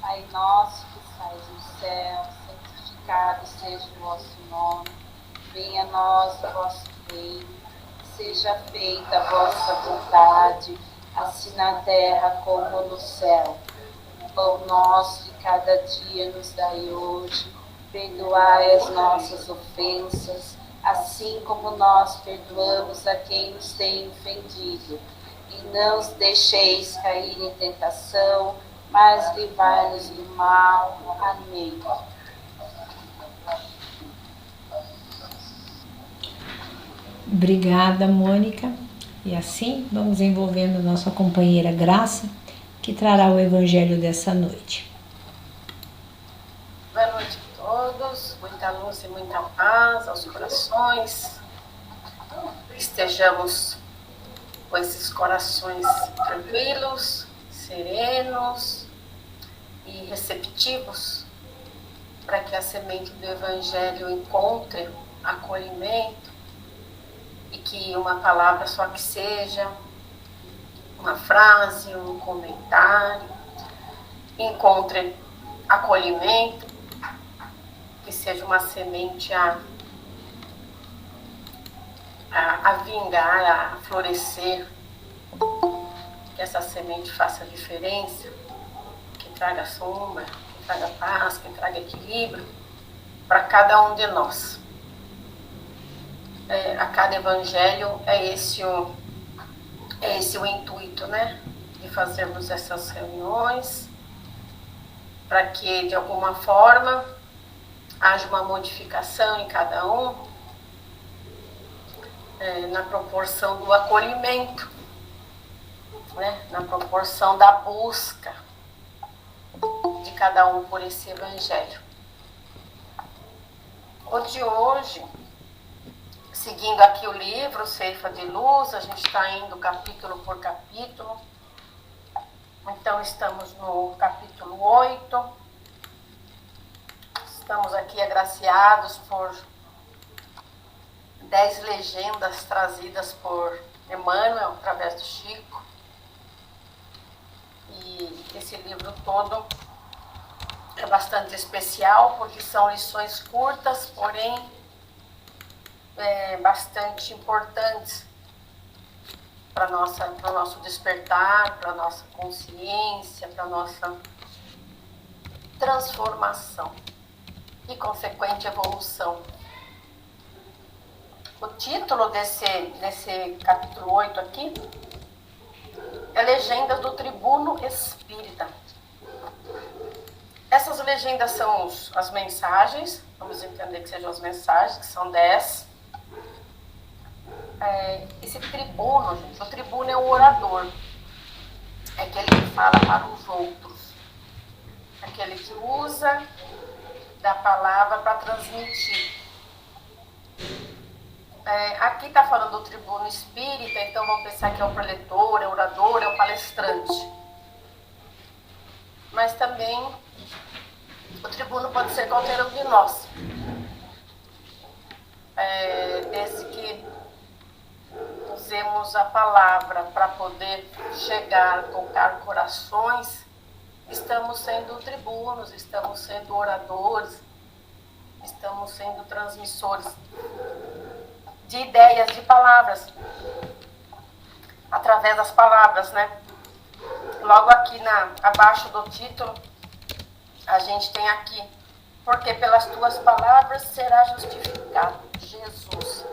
Pai nosso que estais no céu, santificado seja o vosso nome. Venha a nós o vosso reino. Seja feita a vossa vontade, assim na terra como no céu. O pão nosso de cada dia nos dai hoje. Perdoai as nossas ofensas, assim como nós perdoamos a quem nos tem ofendido. E não os deixeis cair em tentação, mas livrai-nos do mal. Amém. Obrigada, Mônica. E assim vamos envolvendo nossa companheira Graça, que trará o evangelho dessa noite. Boa noite a todos, muita luz e muita paz aos corações. Estejamos com esses corações tranquilos, serenos e receptivos para que a semente do evangelho encontre acolhimento e que uma palavra só que seja, uma frase, um comentário, encontre acolhimento, que seja uma semente a vingar, a florescer, que essa semente faça diferença, que traga sombra, que traga paz, que traga equilíbrio para cada um de nós. A cada evangelho é esse o intuito, né? De fazermos essas reuniões para que de alguma forma haja uma modificação em cada um, na proporção do acolhimento, né? Na proporção da busca de cada um por esse evangelho. O de hoje, seguindo aqui o livro Ceifa de Luz, a gente está indo capítulo por capítulo. Então estamos no capítulo 8. Estamos aqui agraciados por 10 legendas trazidas por Emmanuel, através do Chico. E esse livro todo é bastante especial, porque são lições curtas, porém bastante importantes para o nosso despertar, para a nossa consciência, para a nossa transformação e consequente evolução. O título desse capítulo 8 aqui é Legendas do Tribuno Espírita. Essas legendas são as mensagens, vamos entender que sejam as mensagens, que são 10. Esse tribuno, gente, o tribuno é o orador, é aquele que fala para os outros, aquele que usa da palavra para transmitir. Aqui está falando do tribuno espírita, então vamos pensar que é o preletor, é o orador, é o palestrante. Mas também o tribuno pode ser qualquer um de nós. Desde que usemos a palavra para poder chegar, tocar corações, estamos sendo tribunos, estamos sendo oradores, estamos sendo transmissores de ideias, de palavras, através das palavras, né? Logo aqui abaixo do título, a gente tem aqui, porque pelas tuas palavras será justificado Jesus.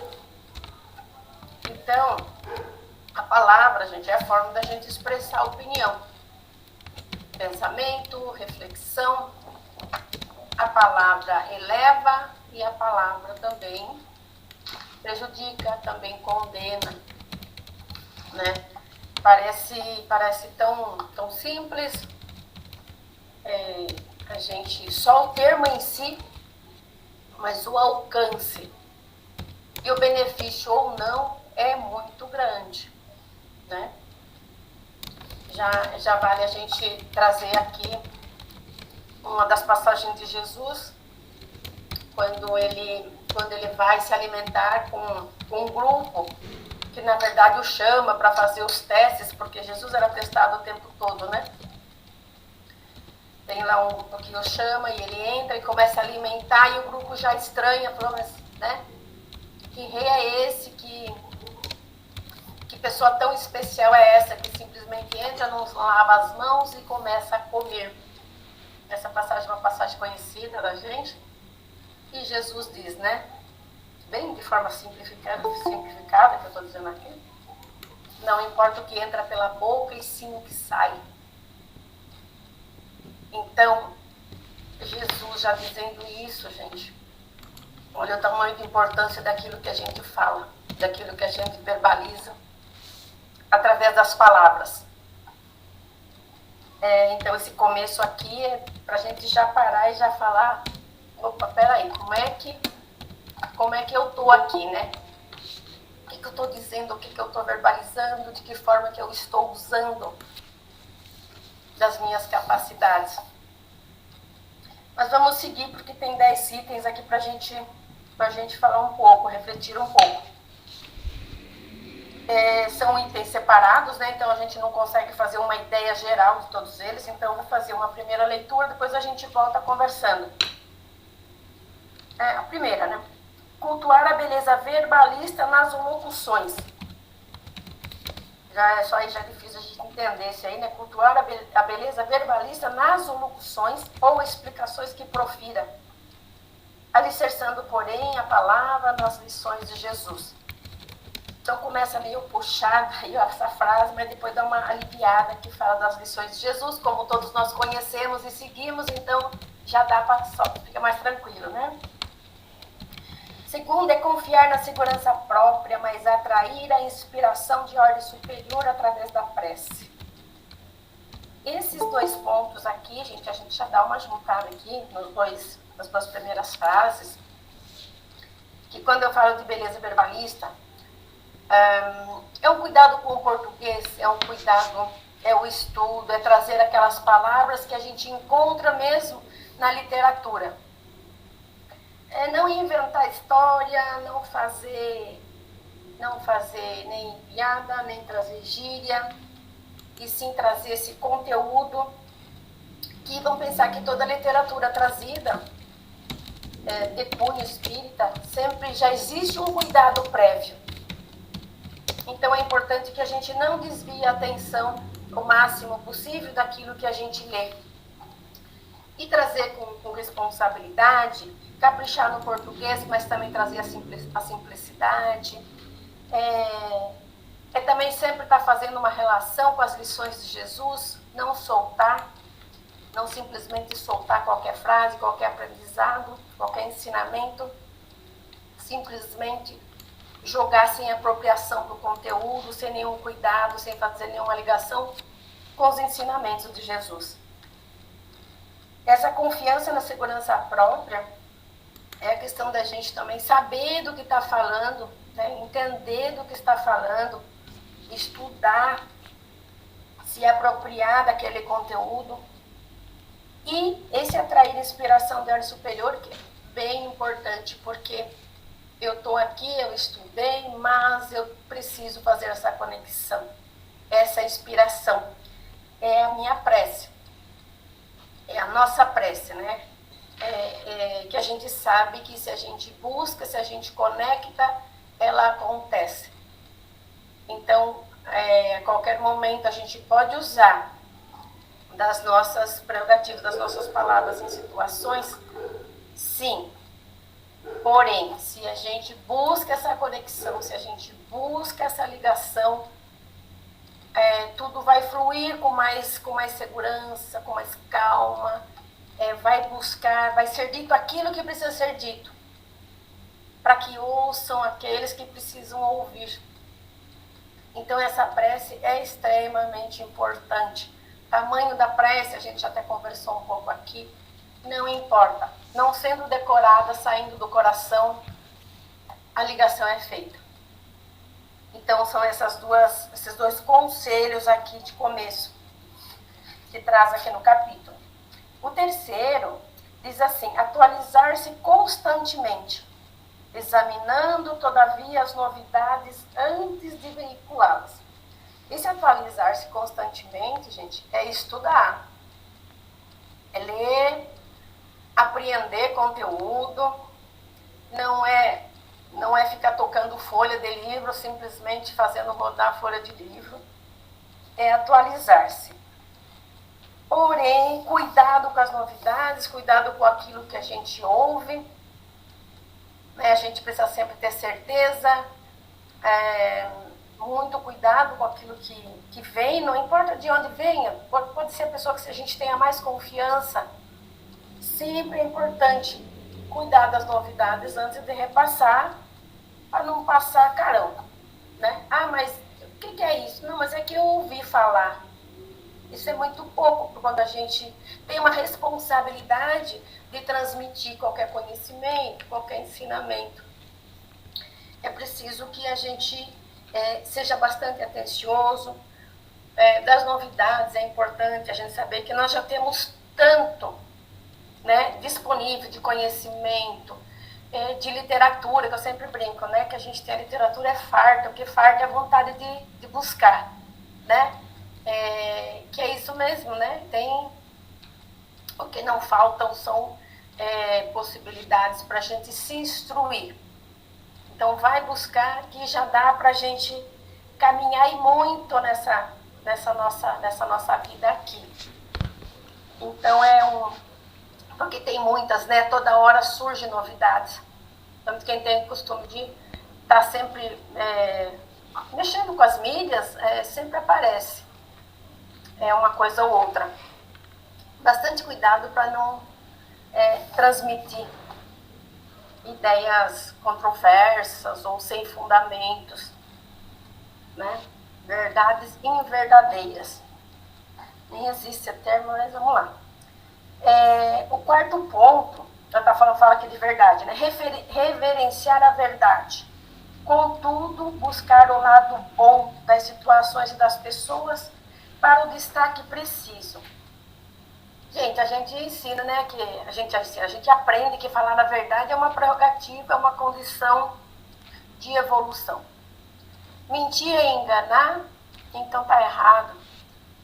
Então, a palavra, gente, é a forma da gente expressar opinião, pensamento, reflexão. A palavra eleva e a palavra também prejudica, também condena, né? Parece tão simples, a gente, só o termo em si, mas o alcance e o benefício ou não é muito grande, né? Já vale a gente trazer aqui uma das passagens de Jesus, quando ele vai se alimentar com um grupo que na verdade o chama para fazer os testes, porque Jesus era testado o tempo todo, né? tem lá o que o chama e ele entra e começa a alimentar e o grupo já estranha, falou, mas, né? Que rei é esse? Que pessoa tão especial é essa que simplesmente entra, não lava as mãos e começa a comer? Essa passagem é uma passagem conhecida da gente. E Jesus diz, né? Bem de forma simplificada que eu estou dizendo aqui. Não importa o que entra pela boca e sim o que sai. Então, Jesus já dizendo isso, gente. Olha o tamanho de importância daquilo que a gente fala, daquilo que a gente verbaliza, através das palavras. Então, esse começo aqui é para a gente já parar e já falar, opa, peraí, como é que eu estou aqui, né? O que eu estou dizendo, o que eu estou verbalizando, de que forma que eu estou usando das minhas capacidades. Mas vamos seguir, porque tem 10 itens aqui para a gente falar um pouco, refletir um pouco. São itens separados, né? Então a gente não consegue fazer uma ideia geral de todos eles, então eu vou fazer uma primeira leitura, depois a gente volta conversando. A primeira, né? Cultuar a beleza verbalista nas locuções. Só aí já é difícil a gente entender isso aí, né? Cultuar a beleza verbalista nas locuções ou explicações que profira, alicerçando, porém, a palavra nas lições de Jesus. Então começa meio puxada aí essa frase, mas depois dá uma aliviada que fala das lições de Jesus, como todos nós conhecemos e seguimos, então já dá para só fica mais tranquilo, né? Segundo é confiar na segurança própria, mas atrair a inspiração de ordem superior através da prece. Esses 2 pontos aqui, gente, a gente já dá uma juntada aqui nas 2 primeiras frases, que quando eu falo de beleza verbalista, é um cuidado com o português, é um cuidado, é o estudo, é trazer aquelas palavras que a gente encontra mesmo na literatura. Não inventar história, não fazer nem piada, nem trazer gíria, e sim trazer esse conteúdo que vão pensar que toda literatura trazida de cunho espírita sempre já existe um cuidado prévio. Então é importante que a gente não desvie a atenção o máximo possível daquilo que a gente lê. E trazer com responsabilidade, caprichar no português, mas também trazer a simplicidade. Também sempre estar fazendo uma relação com as lições de Jesus, não soltar, não simplesmente soltar qualquer frase, qualquer aprendizado, qualquer ensinamento, simplesmente jogar sem apropriação do conteúdo, sem nenhum cuidado, sem fazer nenhuma ligação com os ensinamentos de Jesus. Essa confiança na segurança própria é a questão da gente também saber do que está falando, né? Entender do que está falando, estudar, se apropriar daquele conteúdo. E esse atrair inspiração da ordem superior, que é bem importante, porque eu estou aqui, eu estudei, mas eu preciso fazer essa conexão, essa inspiração. É a minha prece, é a nossa prece, né? Que a gente sabe que se a gente busca, se a gente conecta, ela acontece. Então, a qualquer momento a gente pode usar das nossas prerrogativas, das nossas palavras em situações, sim. Porém, se a gente busca essa conexão, se a gente busca essa ligação, tudo vai fluir com mais segurança, com mais calma, vai ser dito aquilo que precisa ser dito, para que ouçam aqueles que precisam ouvir. Então essa prece é extremamente importante. Tamanho da prece, a gente até conversou um pouco aqui, não importa. Não sendo decorada, saindo do coração, a ligação é feita. Então são esses 2 conselhos aqui de começo, que traz aqui no capítulo. O terceiro diz assim: atualizar-se constantemente, examinando todavia as novidades antes de veiculá-las. Esse atualizar-se constantemente, gente, é estudar, é vender conteúdo, não é ficar tocando folha de livro, simplesmente fazendo rodar a folha de livro, é atualizar-se. Porém, cuidado com as novidades, cuidado com aquilo que a gente ouve, né? A gente precisa sempre ter certeza, muito cuidado com aquilo que vem, não importa de onde venha, pode ser a pessoa que a gente tenha mais confiança. Sempre é importante cuidar das novidades antes de repassar, para não passar carão, né? Ah, mas o que é isso? Não, mas é que eu ouvi falar. Isso é muito pouco quando a gente tem uma responsabilidade de transmitir qualquer conhecimento, qualquer ensinamento. É preciso que a gente seja bastante atencioso. Das novidades, é importante a gente saber que nós já temos tanto, né, disponível de conhecimento, de literatura, que eu sempre brinco, né, que a gente tem a literatura farta, porque farta é a vontade de buscar, né, que é isso mesmo, né, o que não faltam são possibilidades para a gente se instruir. Então vai buscar, que já dá para a gente caminhar e muito nessa nossa vida aqui. Então porque tem muitas, né? Toda hora surgem novidades. Tanto quem tem o costume de estar sempre mexendo com as mídias, sempre aparece uma coisa ou outra. Bastante cuidado para não transmitir ideias controversas ou sem fundamentos, né? Verdades inverdadeiras. Nem existe a termo, mas vamos lá. O quarto ponto, já fala aqui de verdade, né? Reverenciar a verdade. Contudo, buscar o lado bom das situações e das pessoas para o destaque preciso. Gente, a gente ensina, né? A gente aprende que falar a verdade é uma prerrogativa, é uma condição de evolução. Mentir é enganar, então tá errado.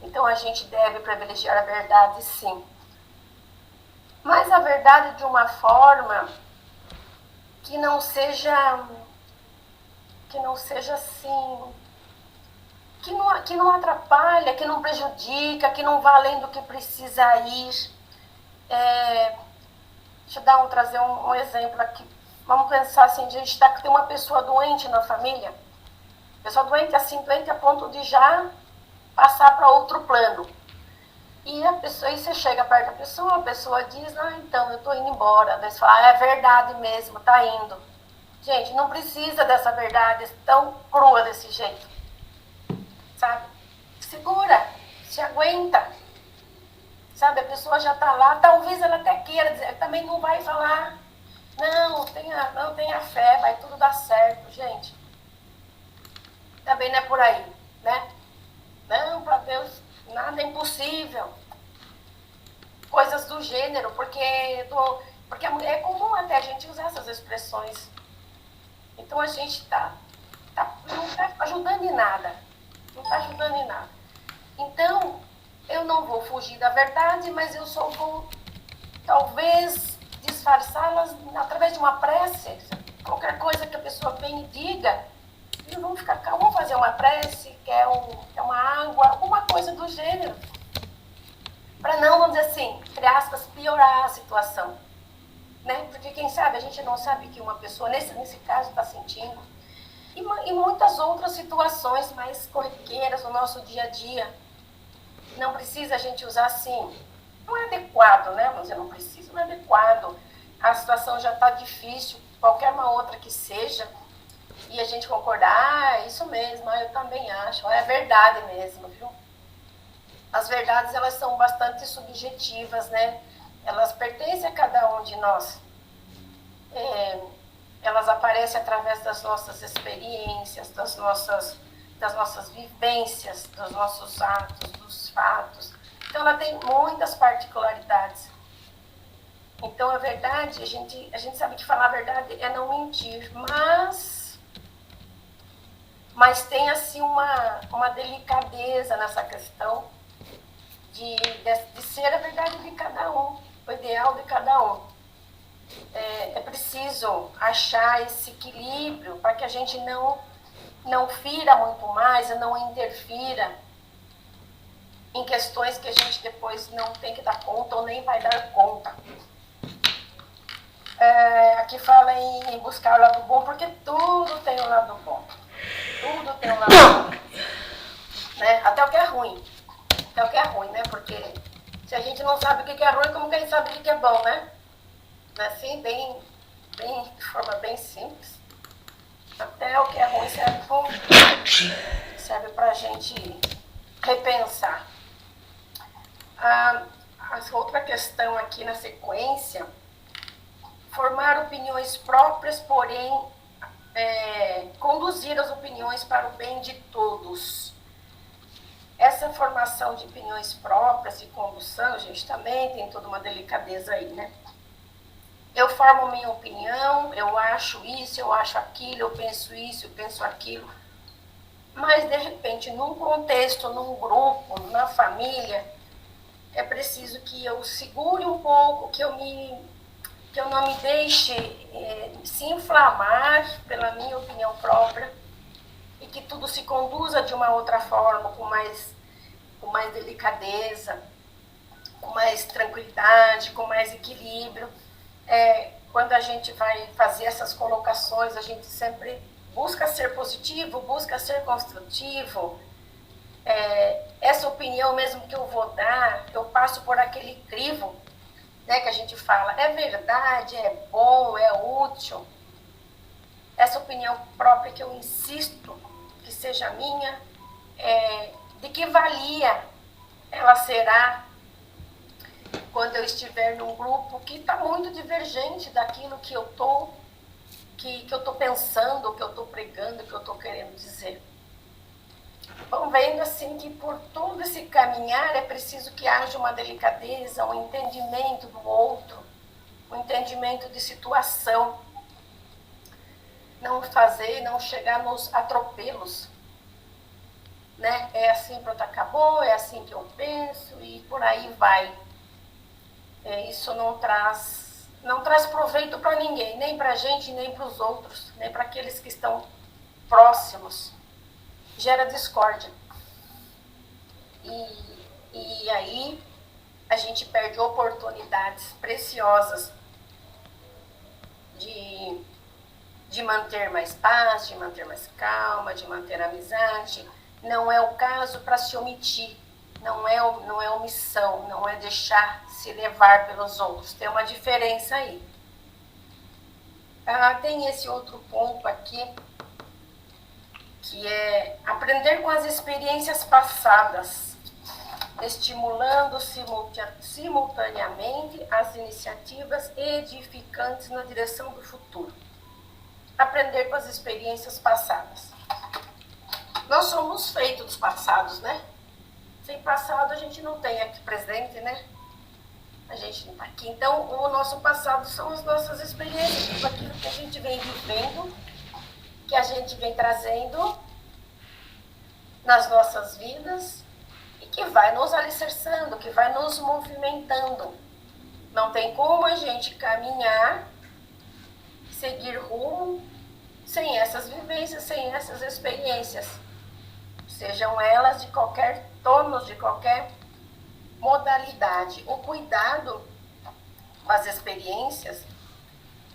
Então a gente deve privilegiar a verdade, sim. Mas a verdade de uma forma que não seja assim, que não atrapalha, que não prejudica, que não vá além do que precisa ir. Deixa eu trazer um exemplo aqui. Vamos pensar assim, a gente tem uma pessoa doente na família, pessoa doente assim, doente a ponto de já passar para outro plano. E aí você chega perto da pessoa, a pessoa diz, então, eu estou indo embora. Daí você fala, é verdade mesmo, tá indo. Gente, não precisa dessa verdade tão crua desse jeito. Sabe? Segura, se aguenta. Sabe, a pessoa já está lá, talvez ela até queira dizer, também não vai falar, não tenha fé, vai tudo dar certo, gente. Também não é por aí, né? Não, para Deus, nada é impossível. Coisas do gênero, porque é comum até a gente usar essas expressões. Então a gente não está ajudando em nada. Não está ajudando em nada. Então, eu não vou fugir da verdade, mas eu só vou, talvez, disfarçá-las através de uma prece. Qualquer coisa que a pessoa venha e diga, vamos ficar calmos, vamos fazer uma prece, quer uma água, alguma coisa do gênero. Para não, vamos dizer assim, entre aspas, piorar a situação. Né? Porque quem sabe, a gente não sabe que uma pessoa, nesse caso, está sentindo. E muitas outras situações mais corriqueiras no nosso dia a dia. Não precisa a gente usar assim. Não é adequado, né? Vamos dizer, não é adequado. A situação já está difícil, qualquer uma outra que seja. E a gente concordar, isso mesmo, eu também acho, é verdade mesmo, viu? As verdades, elas são bastante subjetivas, né? Elas pertencem a cada um de nós. Elas aparecem através das nossas experiências, das nossas vivências, dos nossos atos, dos fatos. Então, ela tem muitas particularidades. Então, a verdade, a gente sabe que falar a verdade é não mentir, mas tem assim uma delicadeza nessa questão de ser a verdade de cada um, o ideal de cada um. preciso achar esse equilíbrio para que a gente não fira muito mais, não interfira em questões que a gente depois não tem que dar conta ou nem vai dar conta. Aqui fala em buscar o lado bom, porque tudo tem um lado bom. Tudo tem um lado bom. Né? Até o que é ruim. Até o que é ruim, né? Porque se a gente não sabe o que é ruim, como que a gente sabe o que é bom, né? Assim, de forma bem simples. Até o que é ruim serve para a gente repensar. A outra questão aqui na sequência, formar opiniões próprias, porém conduzir as opiniões para o bem de todos. Essa formação de opiniões próprias e condução, gente, também tem toda uma delicadeza aí, né? Eu formo minha opinião, eu acho isso, eu acho aquilo, eu penso isso, eu penso aquilo. Mas, de repente, num contexto, num grupo, na família, é preciso que eu segure um pouco, que eu não me deixe se inflamar pela minha opinião própria e que tudo se conduza de uma outra forma, com mais delicadeza, com mais tranquilidade, com mais equilíbrio. Quando a gente vai fazer essas colocações, a gente sempre busca ser positivo, busca ser construtivo. Essa opinião mesmo que eu vou dar, eu passo por aquele crivo, né, que a gente fala, é verdade, é bom, é útil. Essa opinião própria que eu insisto que seja minha, de que valia ela será quando eu estiver num grupo que está muito divergente daquilo que eu estou pensando, que eu estou pregando, que eu estou querendo dizer. Vão vendo assim que por todo esse caminhar é preciso que haja uma delicadeza, um entendimento do outro, um entendimento de situação. Não chegar nos atropelos. Né? É assim, pronto, acabou, é assim que eu penso e por aí vai. Isso não traz proveito para ninguém, nem para a gente, nem para os outros, nem para aqueles que estão próximos. Gera discórdia. E aí a gente perde oportunidades preciosas de manter mais paz, de manter mais calma, de manter amizade. Não é o caso para se omitir, não é omissão, não é deixar se levar pelos outros. Tem uma diferença aí. Tem esse outro ponto aqui, que é aprender com as experiências passadas, estimulando simultaneamente as iniciativas edificantes na direção do futuro. Aprender com as experiências passadas. Nós somos feitos dos passados, né? Sem passado a gente não tem aqui presente, né? A gente não está aqui. Então, o nosso passado são as nossas experiências, tudo aquilo que a gente vem vivendo, que a gente vem trazendo nas nossas vidas e que vai nos alicerçando, que vai nos movimentando. Não tem como a gente caminhar, seguir rumo, sem essas vivências, sem essas experiências. Sejam elas de qualquer tônus, de qualquer modalidade. O cuidado com as experiências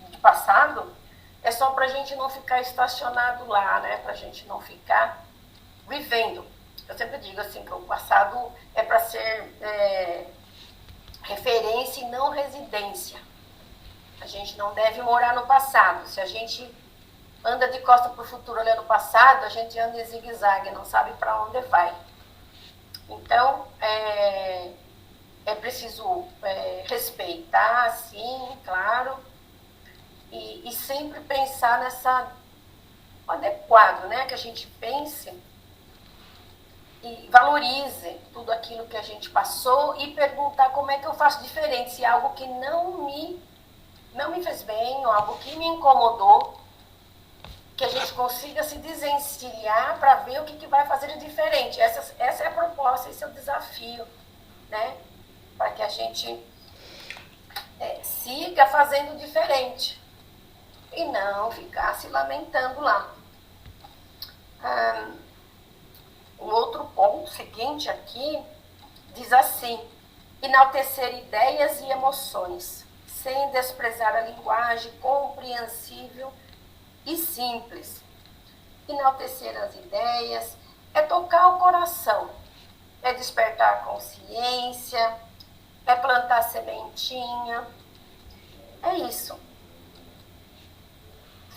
do passado é só para a gente não ficar estacionado lá, né? Para a gente não ficar vivendo. Eu sempre digo assim, que o passado é para ser referência e não residência. A gente não deve morar no passado. Se a gente anda de costa para o futuro olhando o passado, a gente anda em zigue-zague, não sabe para onde vai. Então, é preciso respeitar, sim, claro, e sempre pensar nessa adequado, né? Que a gente pense e valorize tudo aquilo que a gente passou e perguntar como é que eu faço diferente, se é algo que não me fez bem ou algo que me incomodou, que a gente consiga se desencilhar para ver o que vai fazer de diferente. Essa é a proposta, esse é o desafio, né? Para que a gente siga fazendo diferente. e não ficar se lamentando lá. Um outro ponto seguinte aqui diz assim: enaltecer ideias e emoções, sem desprezar a linguagem compreensível e simples. Enaltecer as ideias é tocar o coração, é despertar a consciência, é plantar sementinha, é isso.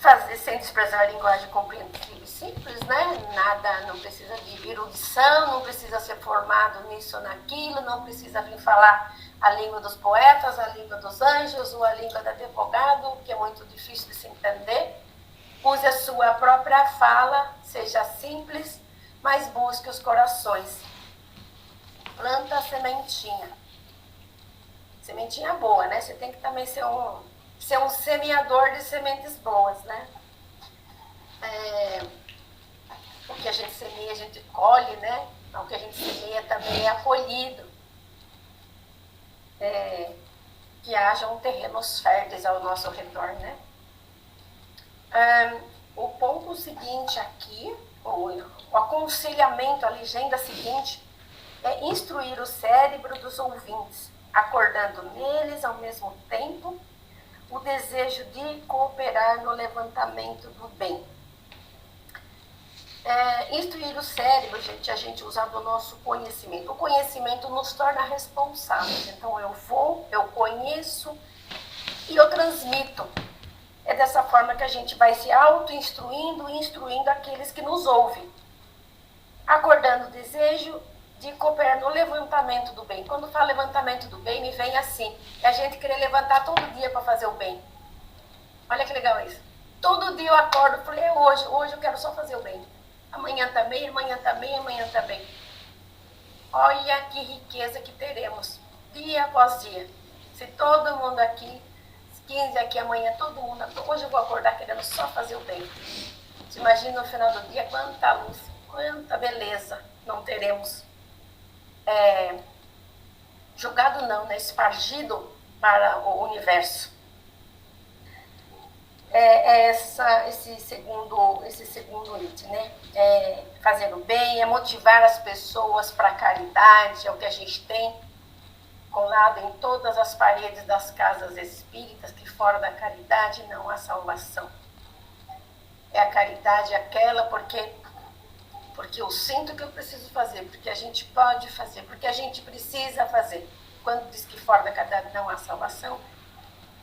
Fazer sem desprezar a linguagem compreensível e simples, né? Nada, não precisa de erudição, não precisa ser formado nisso ou naquilo, não precisa vir falar a língua dos poetas, a língua dos anjos ou a língua do advogado, que é muito difícil de se entender. Use a sua própria fala, seja simples, mas busque os corações. Planta a sementinha. Sementinha boa, né? Você tem que também ser um semeador de sementes boas, né? O que a gente semeia, a gente colhe, né? O que a gente semeia também é acolhido. Que hajam terrenos férteis ao nosso redor, né? O ponto seguinte aqui, o aconselhamento, a legenda seguinte, é instruir o cérebro dos ouvintes, acordando neles ao mesmo tempo o desejo de cooperar no levantamento do bem. Instruir o cérebro, gente, a gente usa do nosso conhecimento. O conhecimento nos torna responsáveis. Então eu conheço e eu transmito. É dessa forma que a gente vai se auto-instruindo e instruindo aqueles que nos ouvem. Acordando o desejo de cooperar no levantamento do bem. Quando falo levantamento do bem, me vem assim. É a gente querer levantar todo dia para fazer o bem. Olha que legal isso. Todo dia eu acordo e falei, hoje eu quero só fazer o bem. Amanhã também, amanhã também, amanhã também. Olha que riqueza que teremos, dia após dia. Se todo mundo aqui, 15 aqui amanhã, todo mundo, hoje eu vou acordar querendo só fazer o bem. Você imagina no final do dia quanta luz, quanta beleza não teremos. Jogado não, né? Espargido para o universo. Esse segundo item, né? Fazer o bem, motivar as pessoas para a caridade, é o que a gente tem colado em todas as paredes das casas espíritas, que fora da caridade não há salvação. É a caridade aquela porque eu sinto que eu preciso fazer, porque a gente pode fazer, porque a gente precisa fazer. Quando diz que fora da caridade não há salvação,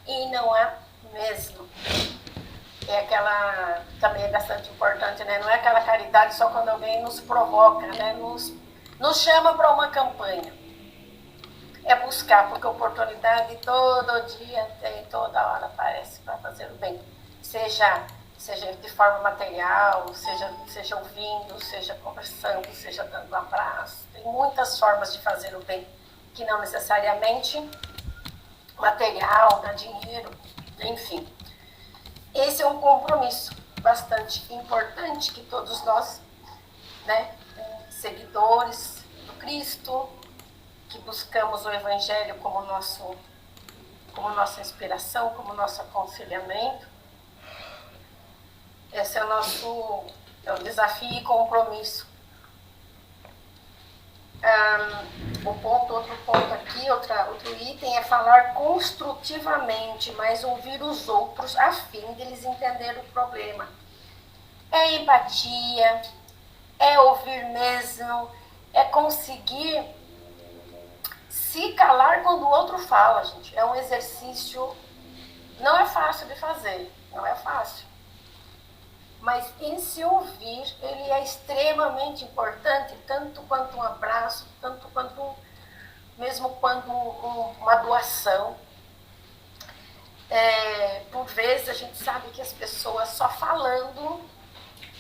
e não há mesmo. É aquela, também é bastante importante, né? Não é aquela caridade só quando alguém nos provoca, né? Nos chama para uma campanha. É buscar, porque oportunidade todo dia tem, toda hora aparece para fazer o bem. Seja de forma material, seja ouvindo, seja conversando, seja dando um abraço. Tem muitas formas de fazer o bem, que não necessariamente material, dá dinheiro, enfim. Esse é um compromisso bastante importante que todos nós, né, seguidores do Cristo, que buscamos o Evangelho como nossa inspiração, como nosso aconselhamento. Esse é o desafio e compromisso. Outro ponto aqui, outro item é falar construtivamente, mas ouvir os outros a fim de eles entenderem o problema. É empatia, é ouvir mesmo, é conseguir se calar quando o outro fala, gente. É um exercício, não é fácil de fazer, não é fácil. Mas esse ouvir, ele é extremamente importante, tanto quanto um abraço, tanto quanto mesmo quando uma doação. Por vezes a gente sabe que as pessoas só falando,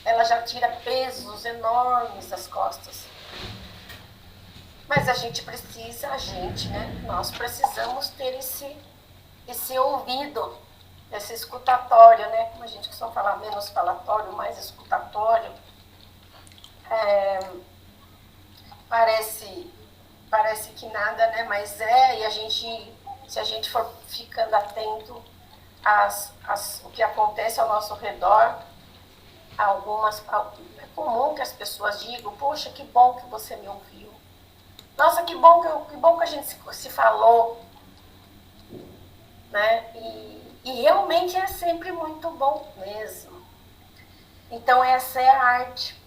ela já tira pesos enormes das costas. Mas nós precisamos ter esse ouvido, esse escutatório, né? Como a gente costuma falar, menos falatório, mais escutatório. Parece que nada, né? Mas e se a gente for ficando atento, o que acontece ao nosso redor. É comum que as pessoas digam: poxa, que bom que você me ouviu. Nossa, que bom que a gente se falou. Né? E realmente é sempre muito bom mesmo. Então essa é a arte.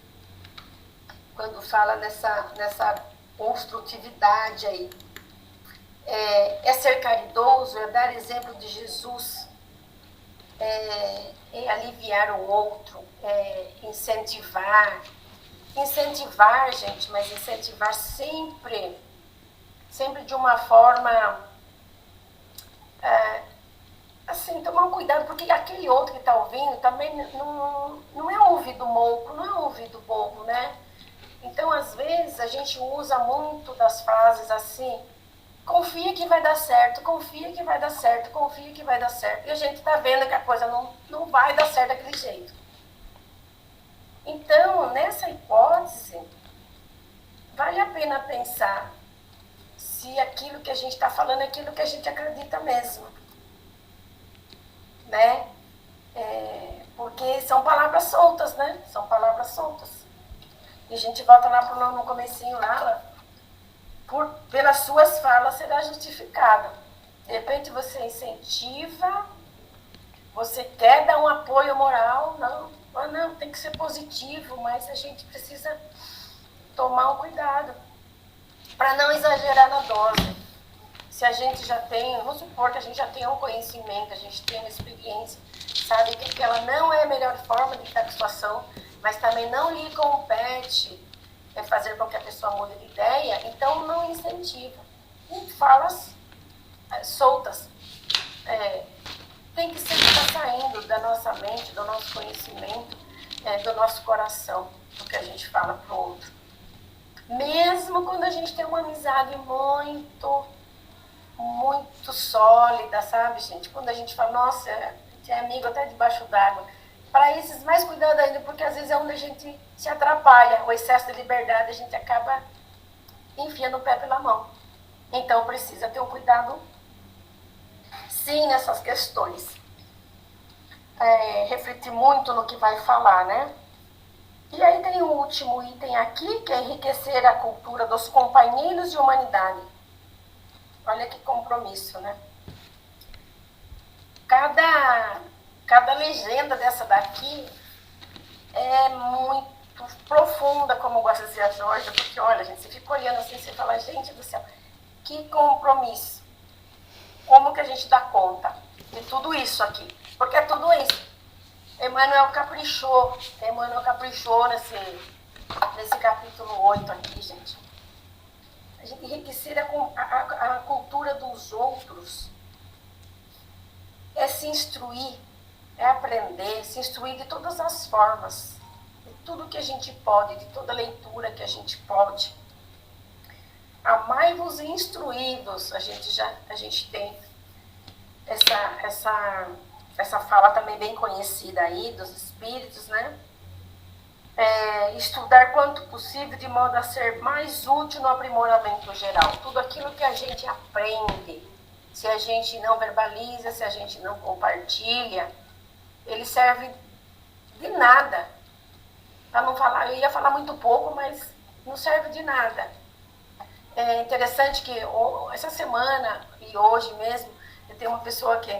Quando fala nessa construtividade aí. É ser caridoso, é dar exemplo de Jesus, é aliviar o outro, é incentivar. Incentivar, gente, mas incentivar sempre de uma forma, assim, tomar um cuidado, porque aquele outro que está ouvindo também não é ouvido moco, não é ouvido bobo, né? Então, às vezes, a gente usa muito das frases assim: confia que vai dar certo, confia que vai dar certo, confia que vai dar certo. E a gente está vendo que a coisa não vai dar certo daquele jeito. Então, nessa hipótese, vale a pena pensar se aquilo que a gente está falando é aquilo que a gente acredita mesmo. Né? Porque são palavras soltas, né? São palavras soltas. E a gente volta lá no comecinho lá, pelas suas falas será justificado. De repente você incentiva, você quer dar um apoio moral, não, tem que ser positivo, mas a gente precisa tomar um cuidado para não exagerar na dose. Se a gente já tem, vamos supor que a gente já tem um conhecimento, a gente tem uma experiência, sabe que aquela não é a melhor forma de lidar com a situação, mas também não lhe compete fazer com que a pessoa mude de ideia, então não incentiva. Falas soltas. Tem que sempre estar saindo da nossa mente, do nosso conhecimento, do nosso coração, do que a gente fala para o outro. Mesmo quando a gente tem uma amizade muito, muito sólida, sabe, gente? Quando a gente fala, nossa, a gente é amigo até debaixo d'água. Para esses, mais cuidado ainda, porque às vezes é onde a gente se atrapalha. O excesso de liberdade, a gente acaba enfiando o pé pela mão. Então precisa ter um cuidado, sim, nessas questões. Refletir muito no que vai falar, né? E aí tem o último item aqui, que é enriquecer a cultura dos companheiros de humanidade. Olha que compromisso, né? Cada legenda dessa daqui é muito profunda, como gosta de dizer a Jorge, porque, olha, gente, você fica olhando assim, você fala, gente do céu, que compromisso. Como que a gente dá conta de tudo isso aqui? Porque é tudo isso. Emmanuel caprichou nesse capítulo 8 aqui, gente. A gente enriquecer a cultura dos outros é se instruir, é aprender, se instruir de todas as formas, de tudo que a gente pode, de toda leitura que a gente pode. Amai-vos instruídos, a gente tem essa fala também bem conhecida aí dos espíritos, né? Estudar quanto possível de modo a ser mais útil no aprimoramento geral. Tudo aquilo que a gente aprende, se a gente não verbaliza, se a gente não compartilha, ele serve de nada. Para não falar, eu ia falar muito pouco, mas não serve de nada. É interessante que essa semana e hoje mesmo, eu tenho uma pessoa que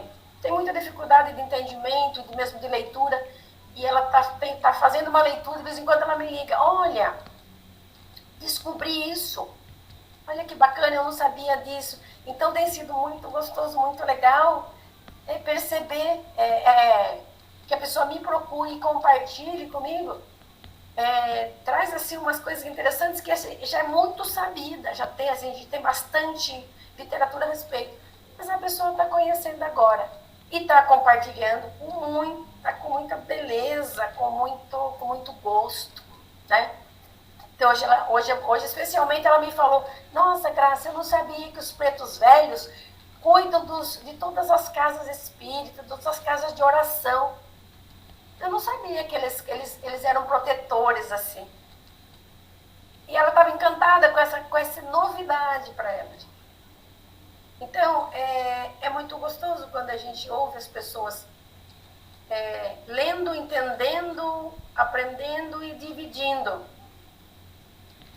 tem muita dificuldade de entendimento e mesmo de leitura, e ela tá fazendo uma leitura, de vez em quando ela me liga, olha, descobri isso, olha que bacana, eu não sabia disso. Então tem sido muito gostoso, muito legal perceber que a pessoa me procure e compartilhe comigo. Traz assim umas coisas interessantes que já é muito sabida, já tem, assim, a gente tem bastante literatura a respeito, mas a pessoa está conhecendo agora e está compartilhando com muita beleza, com muito gosto, né? Então hoje especialmente ela me falou, nossa, Graça, eu não sabia que os pretos velhos cuidam de todas as casas espíritas, todas as casas de oração. Eu não sabia que eles eram protetores assim. E ela estava encantada com essa novidade para ela. Então, é muito gostoso quando a gente ouve as pessoas lendo, entendendo, aprendendo e dividindo,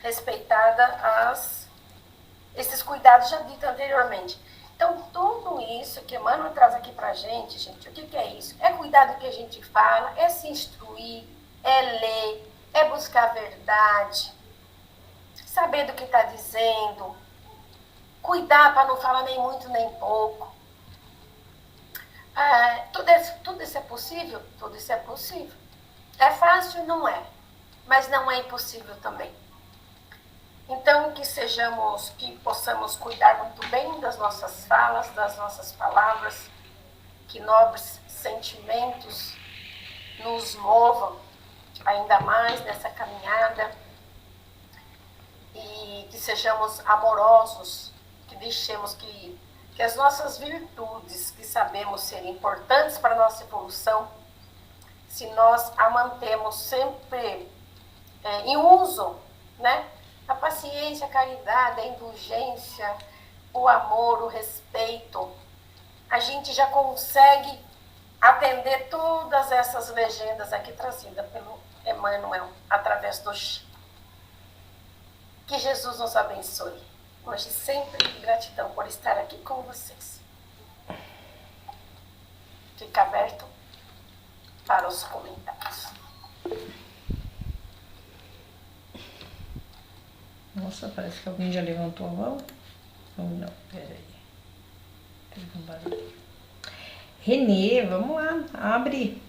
respeitada esses cuidados já ditos anteriormente. Então, tudo isso que Emmanuel traz aqui pra gente, o que é isso? É cuidar do que a gente fala, é se instruir, é ler, é buscar a verdade, saber do que está dizendo, cuidar para não falar nem muito nem pouco. Tudo isso é possível? Tudo isso é possível. É fácil? Não é. Mas não é impossível também. Então, que possamos cuidar muito bem das nossas falas, das nossas palavras, que nobres sentimentos nos movam ainda mais nessa caminhada e que sejamos amorosos, que deixemos que as nossas virtudes, que sabemos ser importantes para a nossa evolução, se nós a mantemos sempre em uso, né? A paciência, a caridade, a indulgência, o amor, o respeito, a gente já consegue atender todas essas legendas aqui trazidas pelo Emmanuel através do Chico. Que Jesus nos abençoe. Hoje sempre gratidão por estar aqui com vocês. Fica aberto para os comentários. Nossa, parece que alguém já levantou a mão. Ou não, peraí. Teve um barulho. Renê, vamos lá, abre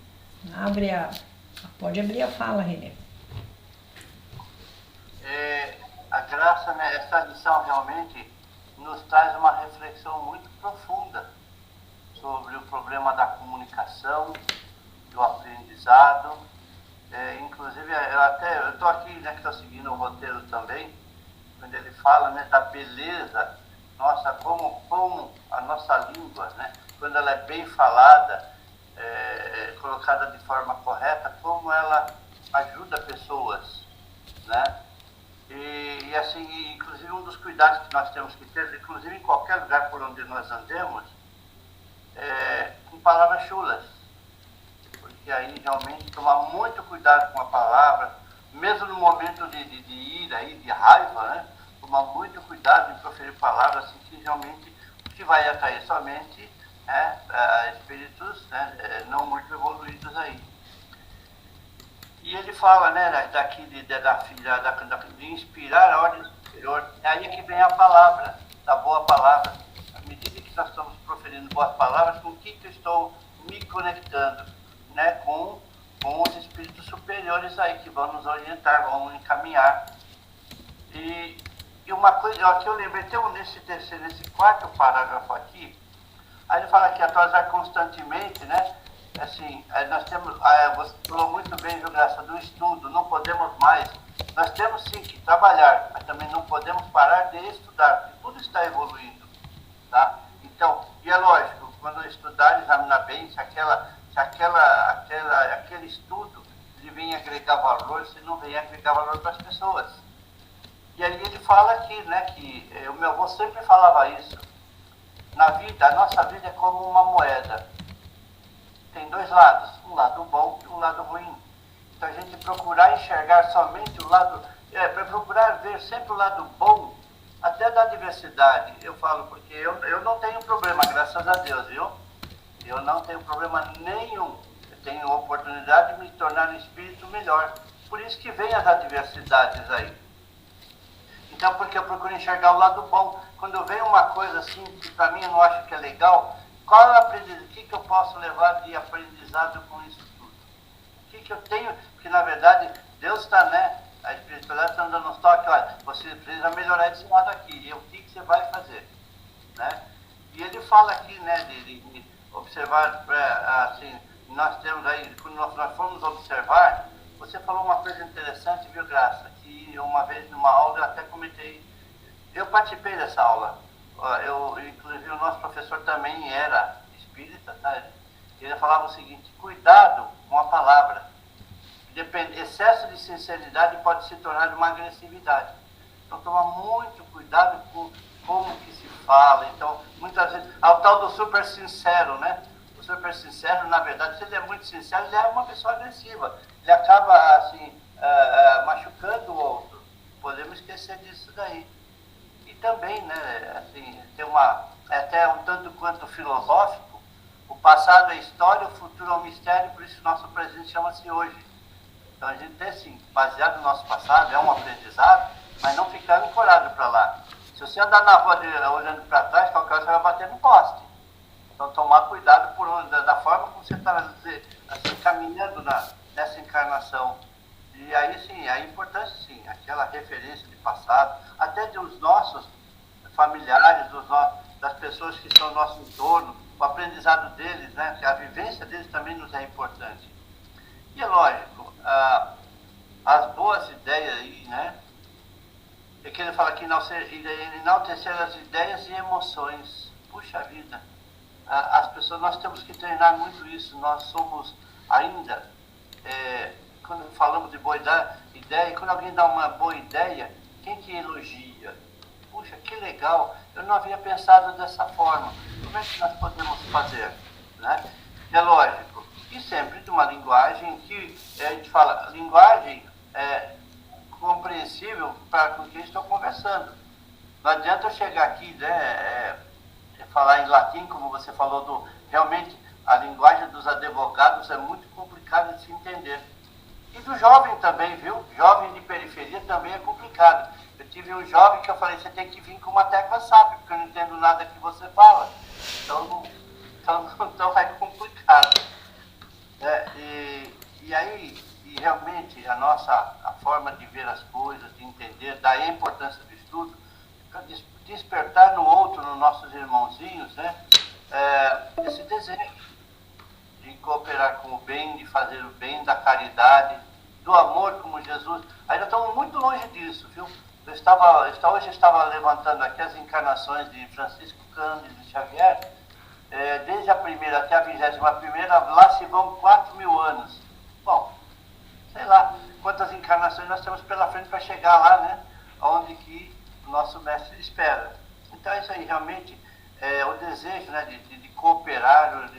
pode abrir a fala, Renê. A graça, né, essa lição realmente nos traz uma reflexão muito profunda sobre o problema da comunicação, do aprendizado. Inclusive, eu estou aqui, né, que estou seguindo o roteiro também, quando ele fala, né, da beleza, nossa, como a nossa língua, né, quando ela é bem falada, colocada de forma correta, como ela ajuda pessoas, né? E assim, inclusive um dos cuidados que nós temos que ter, inclusive em qualquer lugar por onde nós andemos, com palavras chulas, porque aí realmente tomar muito cuidado com a palavra, mesmo no momento de ira, de raiva, né? Tomar muito cuidado em proferir palavras assim, que realmente o que vai atrair somente espíritos, né, não muito evoluídos aí. E ele fala, né, daqui de inspirar a ordem superior. É aí que vem a palavra, da boa palavra. À medida que nós estamos proferindo boas palavras, com o que eu estou me conectando, né, com os espíritos superiores aí, que vão nos orientar, vão nos encaminhar. E uma coisa que eu lembrei, nesse quarto parágrafo aqui, aí ele fala que atualizar constantemente, né? Assim, nós temos, você falou muito bem, viu, Graça, do estudo, não podemos mais, nós temos sim que trabalhar, mas também não podemos parar de estudar, porque tudo está evoluindo, tá? Então, e é lógico, quando estudar, examinar bem, se aquele estudo ele vem agregar valor, se não vem agregar valor para as pessoas. E aí ele fala aqui, né, que o meu avô sempre falava isso, na vida, a nossa vida é como uma moeda. Tem dois lados, um lado bom e um lado ruim. Então a gente procurar enxergar somente o lado, procurar ver sempre o lado bom, até da diversidade. Eu falo porque eu não tenho problema, graças a Deus, viu? Eu não tenho problema nenhum. Eu tenho a oportunidade de me tornar um espírito melhor. Por isso que vem as adversidades aí. Então, porque eu procuro enxergar o lado bom. Quando vem uma coisa assim, que para mim eu não acho que é legal, qual é o aprendizado? O que eu posso levar de aprendizado com isso tudo? O que eu tenho? Porque, na verdade, Deus está, né? A espiritualidade está dando uns toques, olha, você precisa melhorar esse lado aqui. E o que você vai fazer? Né? E ele fala aqui, né, de observar, assim, nós temos aí, quando nós formos observar, você falou uma coisa interessante, viu, Graça? Que uma vez numa aula eu até comentei, eu participei dessa aula. Inclusive o nosso professor também era espírita, tá? Ele falava o seguinte, cuidado com a palavra. Excesso de sinceridade pode se tornar uma agressividade. Então tomar muito cuidado como que se fala. Então, muitas vezes, o tal do super sincero, né? O super sincero, na verdade, se ele é muito sincero, ele é uma pessoa agressiva. Ele acaba, assim, machucando o outro. Podemos esquecer disso daí. E também, né, assim, tem é até um tanto quanto filosófico, o passado é história, o futuro é um mistério, por isso o nosso presente chama-se hoje. Então a gente tem, assim, baseado no nosso passado, é um aprendizado, mas não ficar ancorado para lá. Se você andar na rua olhando para trás, qualquer hora você vai bater no poste. Então tomar cuidado da forma como você está assim, caminhando nessa encarnação. E aí sim, a importância sim, aquela referência de passado, até dos nossos familiares, das pessoas que estão no nosso entorno, o aprendizado deles, né? A vivência deles também nos é importante. E é lógico, as boas ideias aí, né? É que ele fala que enaltecer as ideias e emoções. Puxa vida, as pessoas, nós temos que treinar muito isso. Nós somos ainda, quando falamos de boa ideia, quando alguém dá uma boa ideia, quem que elogia? Puxa, que legal, eu não havia pensado dessa forma. Como é que nós podemos fazer? Né? É lógico, e sempre de uma linguagem que a gente fala, linguagem compreensível para com quem estou conversando. Não adianta eu chegar aqui, né, falar em latim, como você falou, realmente a linguagem dos advogados é muito complicada de se entender. E do jovem também, viu? Jovem de periferia também é complicado. Eu tive um jovem que eu falei, você tem que vir com uma tecla SAP, porque eu não entendo nada que você fala. Então é complicado. E aí, realmente, a forma de ver as coisas, de entender, da importância do estudo, para despertar no outro, nos nossos irmãozinhos, né, esse desejo de cooperar com o bem, de fazer o bem, da caridade, do amor como Jesus. Ainda estamos muito longe disso, viu? Hoje eu estava levantando aqui as encarnações de Francisco Cândido Xavier, desde a primeira até a 21ª, lá se vão 4.000 anos. Bom, sei lá quantas encarnações nós temos pela frente para chegar lá, né? Onde que o nosso mestre espera. Então isso aí realmente é o desejo, né, de cooperar.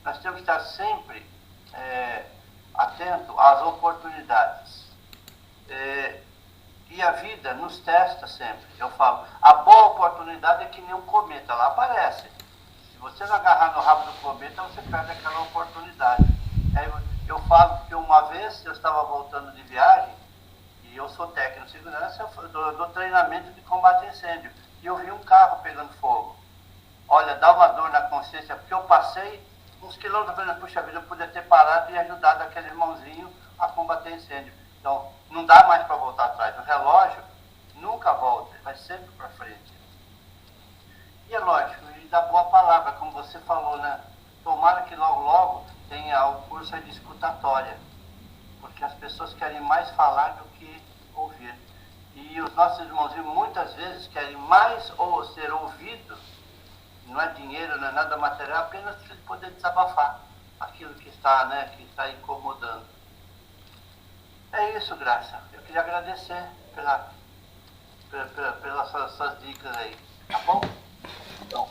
Nós temos que estar sempre atento às oportunidades. E a vida nos testa sempre. Eu falo, a boa oportunidade é que nem um cometa, ela aparece. Se você não agarrar no rabo do cometa, você perde aquela oportunidade. Aí eu falo que uma vez eu estava voltando de viagem, e eu sou técnico de segurança, eu dou treinamento de combate a incêndio, e eu vi um carro pegando fogo. Olha, dá uma dor na consciência, porque eu passei uns quilômetros, falando, puxa vida, eu podia ter parado e ajudado aquele irmãozinho a combater incêndio. Então, não dá mais para voltar atrás. O relógio nunca volta, vai sempre para frente. E é lógico, e da boa palavra, como você falou, né? Tomara que logo, logo tenha o curso de escutatória, porque as pessoas querem mais falar do que ouvir. E os nossos irmãozinhos muitas vezes querem mais ser ouvidos, não é dinheiro, não é nada material, apenas para poder desabafar aquilo que está, né, que está incomodando. É isso, Graça. Eu queria agradecer pelas suas dicas aí. Tá bom? Então.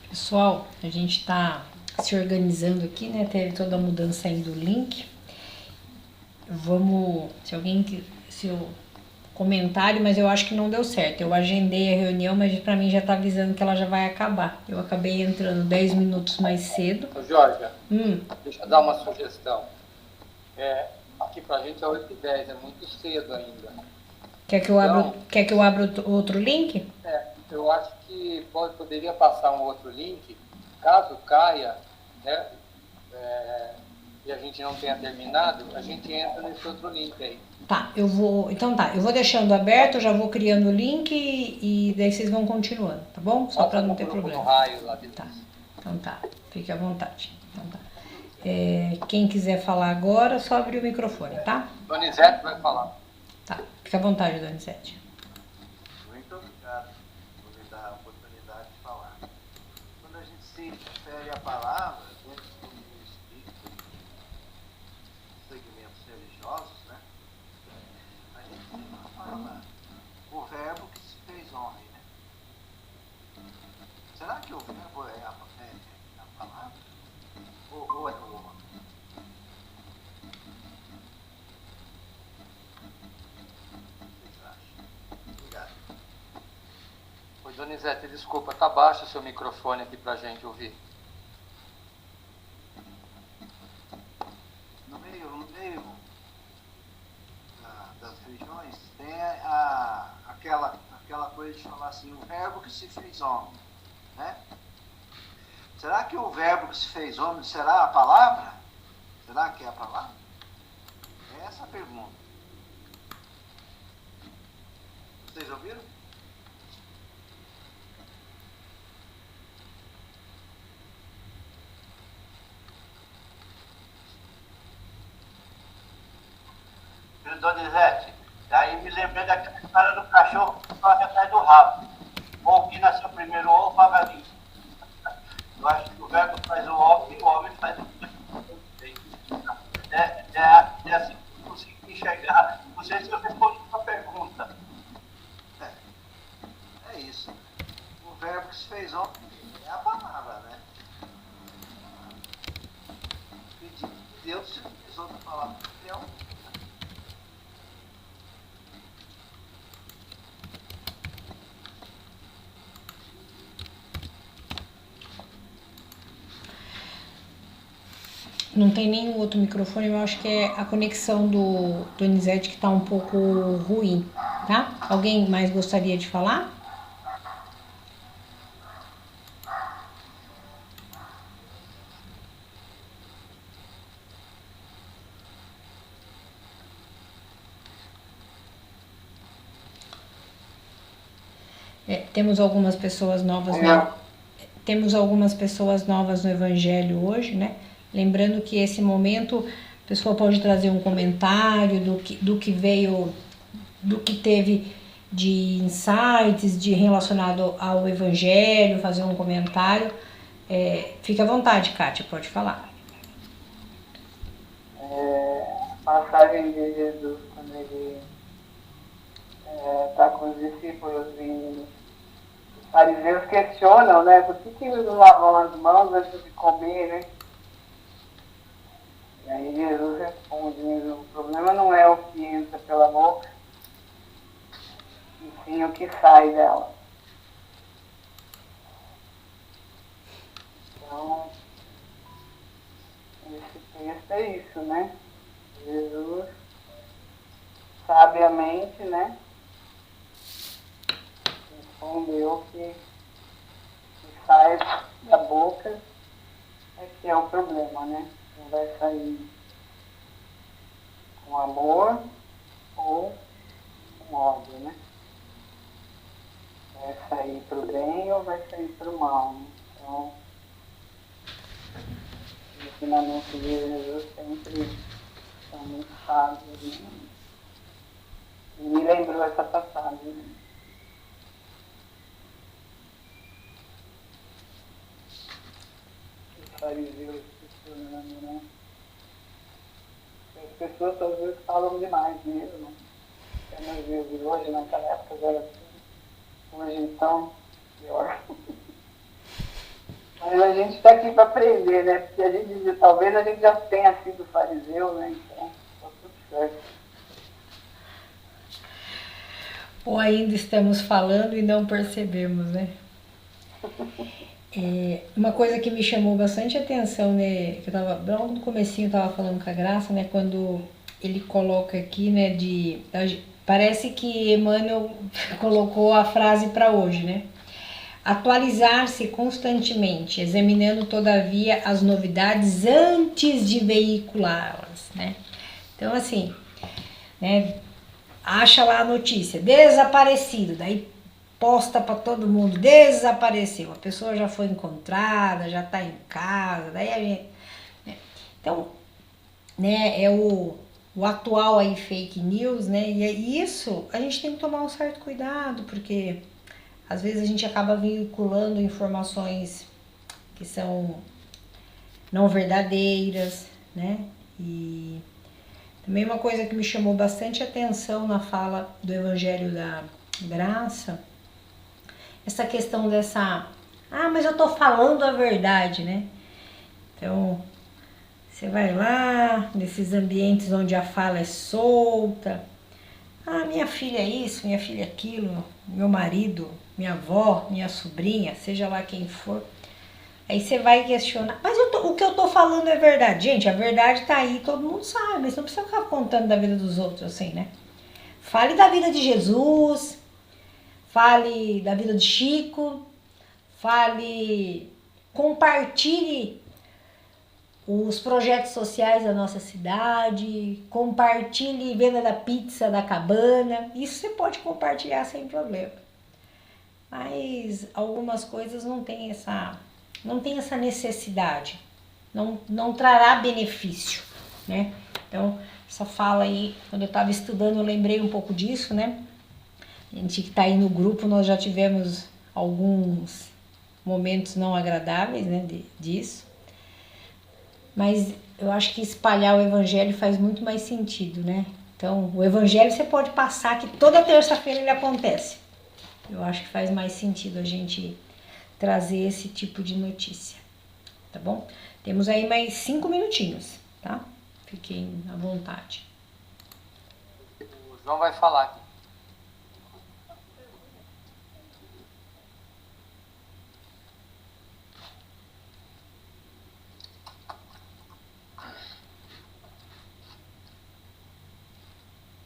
Pessoal, a gente está se organizando aqui, né? Teve toda a mudança aí do link. Se o comentário, mas eu acho que não deu certo. Eu agendei a reunião, mas para mim já está avisando que ela já vai acabar. Eu acabei entrando 10 minutos mais cedo. Ô, Jorge, deixa eu dar uma sugestão. Aqui pra gente é 8h10, é muito cedo ainda. Quer que eu abra outro link? Eu acho que poderia passar um outro link, caso caia, né? E a gente não tenha terminado, a gente entra nesse outro link aí. Tá, eu vou deixando aberto, eu já vou criando o link e daí vocês vão continuando, tá bom? Só para não ter problema. No raio lá dentro. Tá, então tá, fique à vontade. Então tá. Quem quiser falar agora, só abrir o microfone, tá? Donizete vai falar. Tá, fica à vontade, Donizete. Muito obrigado por me dar a oportunidade de falar. Quando a gente se refere à palavra, dentro do espírito, segmentos religiosos, né? A gente sempre fala o verbo que se palavra? Ou é o homem? O que vocês acham? Obrigado. Oi, Donizete, desculpa, tá baixo o seu microfone aqui pra gente ouvir. No meio das regiões tem aquela coisa de falar assim, o verbo que se fez homem, né? Será que o verbo que se fez homem será a palavra? Será que é a palavra? É essa a pergunta. Vocês ouviram? Viu, Donizete? Daí me lembrei daquela história do cachorro que corre atrás do rabo. Ou que nasceu primeiro ovo ou a galinha. Eu acho que o verbo faz o homem e o homem faz o verbo. É assim que eu consegui enxergar. Não sei se eu respondi a sua pergunta. É isso. O verbo que se fez homem é a palavra, né? Pedir que Deus se utilizou da palavra que é um. Não tem nenhum outro microfone, eu acho que é a conexão do Donizete que tá um pouco ruim, tá? Alguém mais gostaria de falar? Temos algumas pessoas novas, temos algumas pessoas novas no Evangelho hoje, né? Lembrando que esse momento a pessoa pode trazer um comentário do que veio, do que teve de insights, de relacionado ao Evangelho, fazer um comentário. Fica à vontade, Kátia, pode falar. A passagem de Jesus, quando ele está com os discípulos e os fariseus questionam, né? Por que eles não lavam as mãos antes de comer, né? E aí Jesus responde, o problema não é o que entra pela boca, e sim o que sai dela. Então, esse texto é isso, né? Jesus, sabiamente, né? Respondeu que sai da boca é que é o problema, né? Não vai sair com amor ou com ódio, né? Vai sair para o bem ou vai sair para o mal, né? Então, os ensinamentos de Jesus sempre são muito sábios, né? E me lembrou essa passagem, né? Os fariseus questionando, né? As pessoas às vezes falam demais mesmo. Nos dias de hoje, naquela época já era assim. Hoje então, pior. Mas a gente está aqui para aprender, né? Porque a gente, talvez a gente já tenha sido fariseu, né? Então, está tudo certo. Ou ainda estamos falando e não percebemos, né? Uma coisa que me chamou bastante atenção, né? Que eu tava, logo no comecinho eu tava falando com a Graça, né? Quando ele coloca aqui, né? Parece que Emmanuel colocou a frase para hoje, né? Atualizar-se constantemente, examinando todavia as novidades antes de veiculá-las, né? Então, assim, né? Acha lá a notícia, desaparecido, daí posta para todo mundo, desapareceu, a pessoa já foi encontrada, já está em casa, daí a gente, né? Então, né, é o atual aí fake news, né? E isso a gente tem que tomar um certo cuidado, porque às vezes a gente acaba vinculando informações que são não verdadeiras, né? E também uma coisa que me chamou bastante atenção na fala do Evangelho da Graça, essa questão dessa, mas eu tô falando a verdade, né? Então, você vai lá, nesses ambientes onde a fala é solta. Ah, minha filha é isso, minha filha é aquilo, meu marido, minha avó, minha sobrinha, seja lá quem for. Aí você vai questionar, mas o que eu tô falando é verdade. Gente, a verdade tá aí, todo mundo sabe, mas não precisa ficar contando da vida dos outros assim, né? Fale da vida de Jesus, fale da vida de Chico, compartilhe os projetos sociais da nossa cidade, compartilhe venda da pizza da cabana, isso você pode compartilhar sem problema. Mas algumas coisas não tem essa necessidade, não trará benefício, né? Então, essa fala aí, quando eu estava estudando, eu lembrei um pouco disso, né? A gente que está aí no grupo, nós já tivemos alguns momentos não agradáveis, né, disso. Mas eu acho que espalhar o evangelho faz muito mais sentido, né? Então, o evangelho você pode passar que toda terça-feira ele acontece. Eu acho que faz mais sentido a gente trazer esse tipo de notícia, tá bom? Temos aí mais 5 minutinhos, tá? Fiquem à vontade. O João vai falar aqui.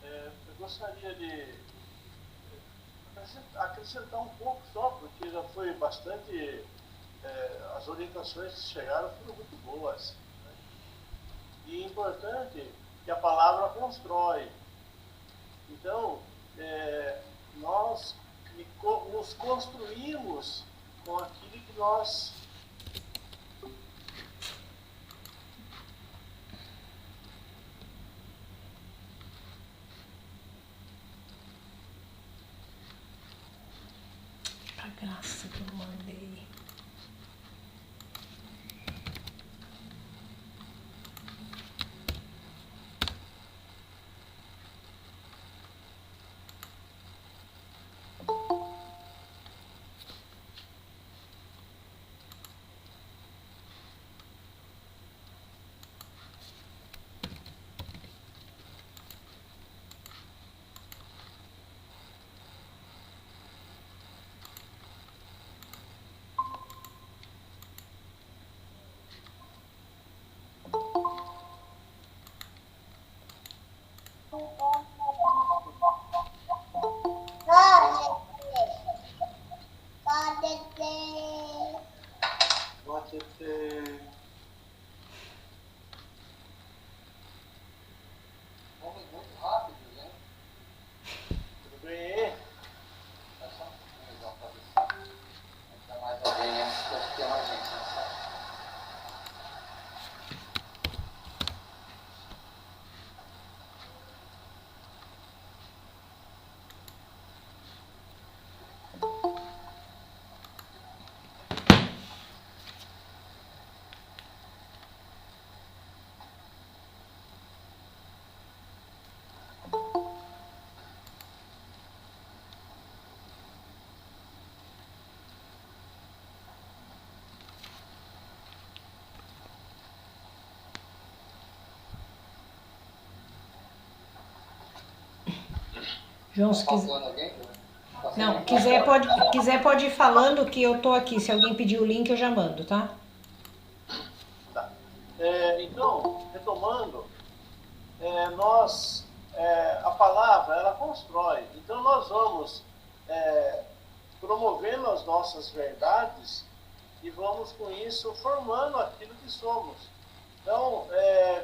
Eu gostaria de acrescentar um pouco só, porque já foi bastante. As orientações que chegaram foram muito boas. Né? E é importante que a palavra constrói. Então, nós nos construímos com aquilo que nós Graça que eu mandei. pode ter. Vamos muito rápido, né? Tudo bem? É só um João para ver se entra mais alguém antes que tem mais gente, né? João, se quiser... Não, quiser pode ir falando que eu tô aqui. Se alguém pedir o link, eu já mando, tá? Tá. Então, retomando, a palavra, ela constrói. Então, nós vamos promovendo as nossas verdades e vamos, com isso, formando aquilo que somos. Então,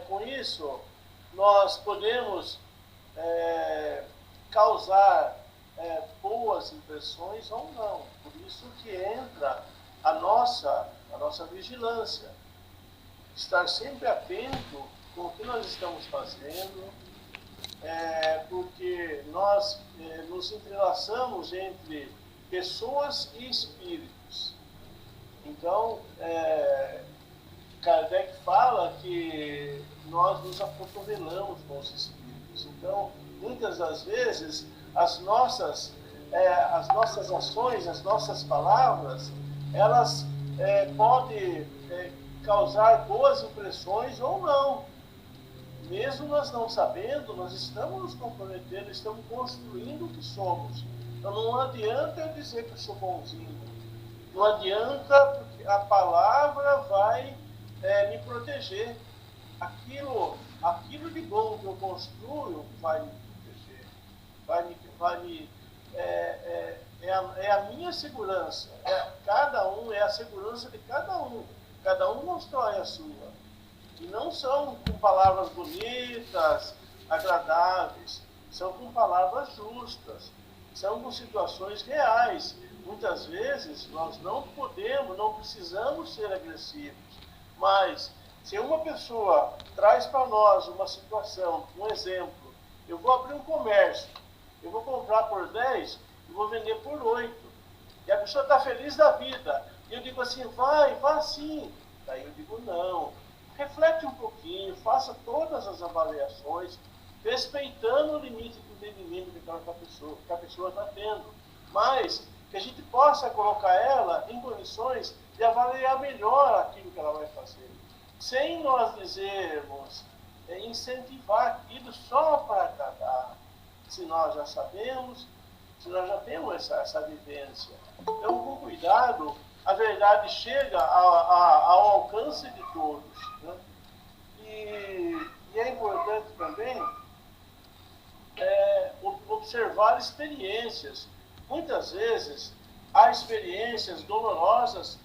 com isso, nós podemos causar boas impressões ou não. Por isso que entra a nossa vigilância. Estar sempre atento com o que nós estamos fazendo, porque nós nos entrelaçamos entre pessoas e espíritos. Então, Kardec fala que nós nos acotovelamos com os espíritos. Então, muitas das vezes, as nossas ações, as nossas palavras, elas podem causar boas impressões ou não. Mesmo nós não sabendo, nós estamos nos comprometendo, estamos construindo o que somos. Então não adianta eu dizer que eu sou bonzinho. Não adianta, porque a palavra vai me proteger. Aquilo de bom que eu construo vai me proteger. É a minha segurança. Cada um, é a segurança de cada um. Cada um constrói a sua. E não são com palavras bonitas, agradáveis. São com palavras justas. São com situações reais. Muitas vezes nós não podemos, não precisamos ser agressivos. Mas se uma pessoa traz para nós uma situação, um exemplo, eu vou abrir um comércio, eu vou comprar por 10 e vou vender por 8. E a pessoa está feliz da vida. E eu digo assim, vá sim. Daí eu digo, não. Reflete um pouquinho, faça todas as avaliações, respeitando o limite do entendimento que a pessoa está tendo. Mas que a gente possa colocar ela em condições de avaliar melhor aquilo que ela vai fazer. Sem nós dizermos, incentivar aquilo só para agradar. Se nós já sabemos, se nós já temos essa vivência. Então, com cuidado, a verdade chega ao alcance de todos. Né? E é importante também observar experiências. Muitas vezes, há experiências dolorosas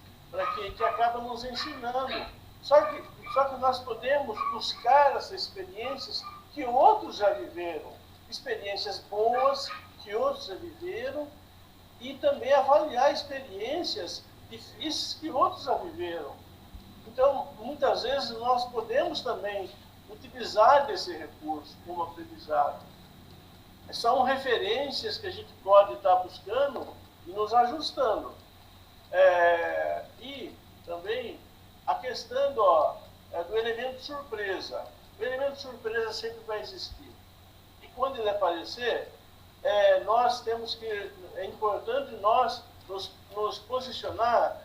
que acabam nos ensinando. Só que nós podemos buscar essas experiências que outros já viveram. Experiências boas que outros já viveram e também avaliar experiências difíceis que outros já viveram. Então, muitas vezes, nós podemos também utilizar desse recurso como aprendizado. São referências que a gente pode estar buscando e nos ajustando. E também a questão do elemento surpresa. O elemento surpresa sempre vai existir. E quando ele aparecer, é importante nós nos posicionar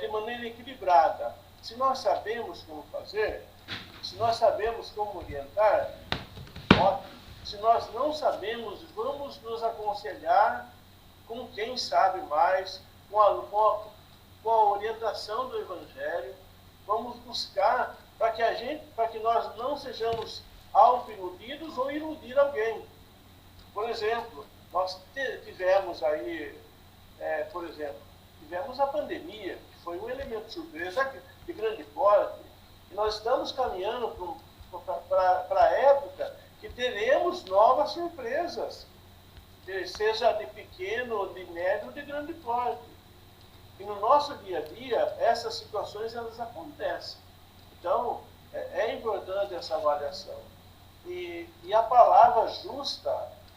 de maneira equilibrada. Se nós sabemos como fazer, se nós sabemos como orientar, ótimo. Se nós não sabemos, vamos nos aconselhar com quem sabe mais, com a orientação do Evangelho. Vamos buscar para que nós não sejamos auto-iludidos ou iludir alguém. Por exemplo, nós tivemos aí, tivemos a pandemia, que foi um elemento surpresa de grande porte, e nós estamos caminhando para a época que teremos novas surpresas, seja de pequeno, de médio ou de grande porte. E no nosso dia a dia, essas situações elas acontecem. Então, é importante essa avaliação. E a palavra justa,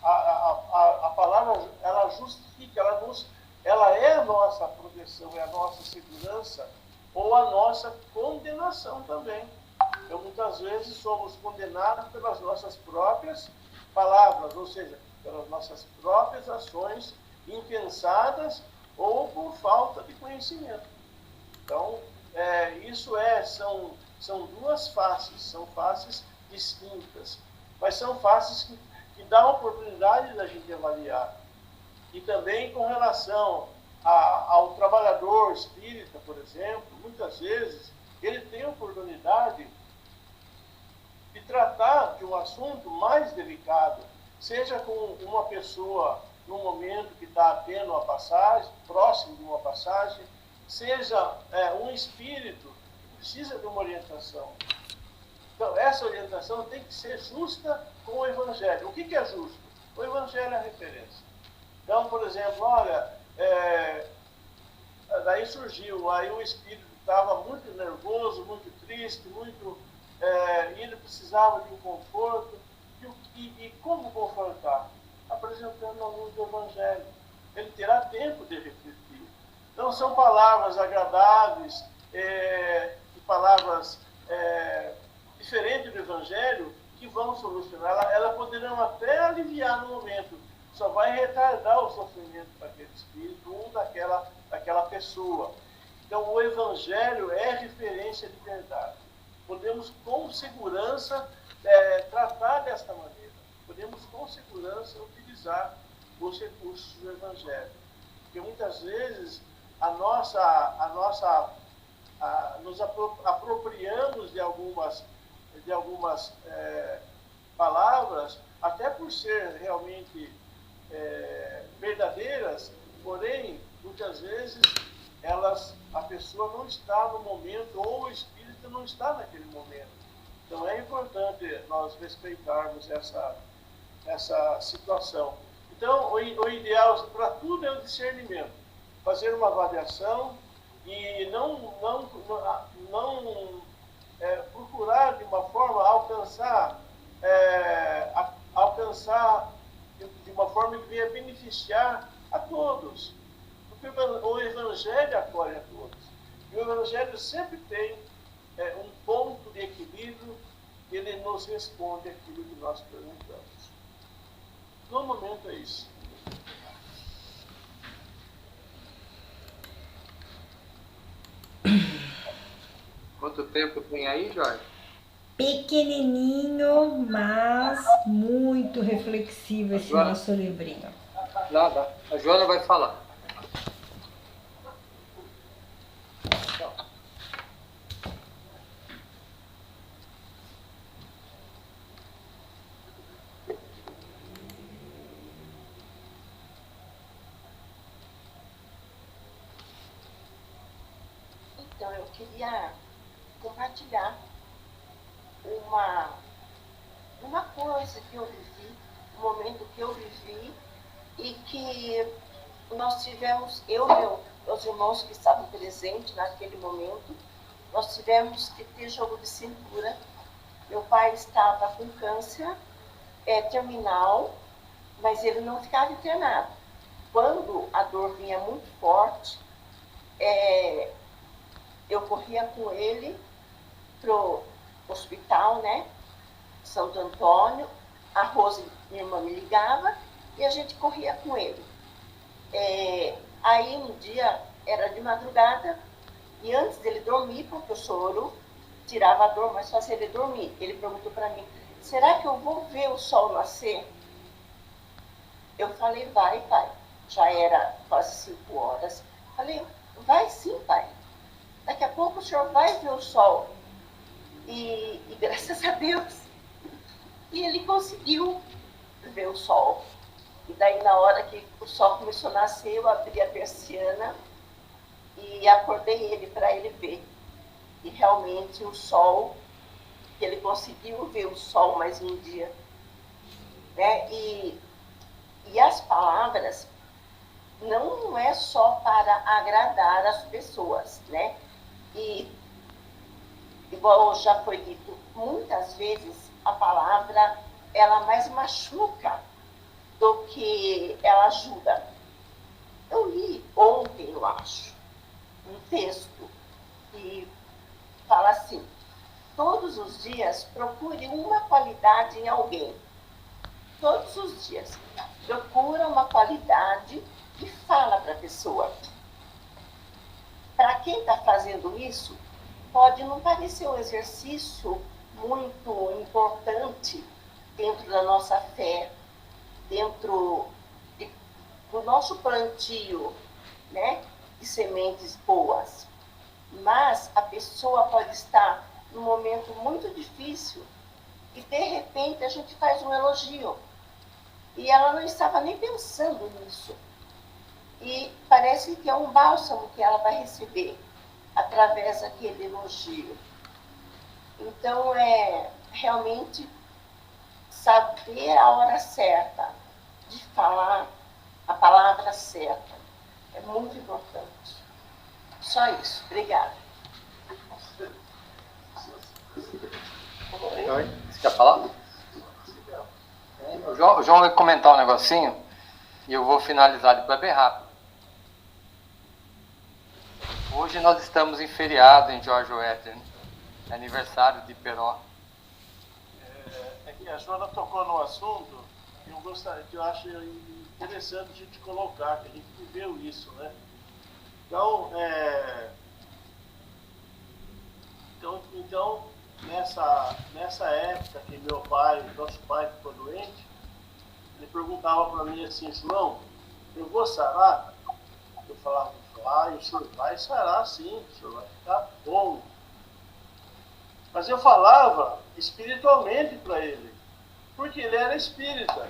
a palavra, ela justifica, ela é a nossa proteção, é a nossa segurança, ou a nossa condenação também. Então, muitas vezes, somos condenados pelas nossas próprias palavras, ou seja, pelas nossas próprias ações impensadas ou por falta de conhecimento. Então, são duas faces, são faces distintas, mas são faces que dão a oportunidade da gente avaliar. E também com relação ao trabalhador espírita, por exemplo, muitas vezes ele tem a oportunidade de tratar de um assunto mais delicado, seja com uma pessoa no momento que está tendo uma passagem, próximo de uma passagem, seja um espírito que precisa de uma orientação. Então, essa orientação tem que ser justa com o Evangelho. O que é justo? O Evangelho é a referência. Então, por exemplo, olha, daí surgiu, aí o espírito estava muito nervoso, muito triste, e ele precisava de um conforto. E como confortar? Apresentando a luz do Evangelho. Ele terá tempo de refletir. Então, são palavras agradáveis, e palavras diferentes do Evangelho que vão solucionar. Elas poderão até aliviar no momento, só vai retardar o sofrimento daquele espírito ou daquela pessoa. Então, o Evangelho é referência de verdade. Podemos, com segurança, tratar desta maneira. Podemos, com segurança, utilizar os recursos do Evangelho. Porque, muitas vezes, nos apropriamos de algumas palavras, até por ser realmente verdadeiras, porém, muitas vezes, a pessoa não está no momento, ou o espírito não está naquele momento. Então é importante nós respeitarmos essa situação. Então, o ideal para tudo é o discernimento. Fazer uma avaliação e não procurar de uma forma alcançar de uma forma que venha beneficiar a todos. Porque o Evangelho acolhe a todos. E o Evangelho sempre tem um ponto de equilíbrio, e ele nos responde aquilo que nós perguntamos. No momento é isso. Quanto tempo tem aí, Jorge? Pequenininho, mas muito reflexivo esse nosso livrinho. Nada, a Joana vai falar. Então, eu queria compartilhar uma coisa que eu vivi, um momento que eu vivi e que nós tivemos, eu e meus irmãos que estavam presentes naquele momento, nós tivemos que ter jogo de cintura. Meu pai estava com câncer terminal, mas ele não ficava internado. Quando a dor vinha muito forte, eu corria com ele pro hospital, né? Santo Antônio. A Rose, minha irmã, me ligava e a gente corria com ele. Aí um dia era de madrugada e antes dele dormir, porque o soro tirava a dor, mas fazia ele dormir, ele perguntou para mim: será que eu vou ver o sol nascer? Eu falei: vai, pai. Já era quase 5 horas. Falei: vai sim, pai. Daqui a pouco o senhor vai ver o sol. E graças a Deus, e ele conseguiu ver o sol. E daí, na hora que o sol começou a nascer, eu abri a persiana e acordei ele para ele ver. E realmente o sol, ele conseguiu ver o sol mais um dia. Né? E as palavras não é só para agradar as pessoas, né? E, igual já foi dito, muitas vezes a palavra, ela mais machuca do que ela ajuda. Eu li ontem, eu acho, um texto que fala assim: todos os dias procure uma qualidade em alguém. Todos os dias procura uma qualidade e fala para a pessoa. Para quem está fazendo isso, pode não parecer um exercício muito importante dentro da nossa fé, dentro do nosso plantio, né, de sementes boas. Mas a pessoa pode estar num momento muito difícil e, de repente, a gente faz um elogio. E ela não estava nem pensando nisso. E parece que é um bálsamo que ela vai receber através daquele elogio. Então, realmente saber a hora certa de falar a palavra certa é muito importante. Só isso. Obrigada. Você quer falar? O João vai comentar um negocinho e eu vou finalizar depois bem rápido. Hoje nós estamos em feriado em George Wetter, né? É aniversário de Peró. Que a Joana tocou no assunto que eu acho interessante a gente colocar, que a gente viveu isso, né? Então, Então, nessa época que meu pai, nosso pai ficou doente, ele perguntava para mim assim, João, eu vou sarar? Eu falava, o senhor vai sarar sim, o senhor vai ficar bom. Mas eu falava espiritualmente para ele, porque ele era espírita.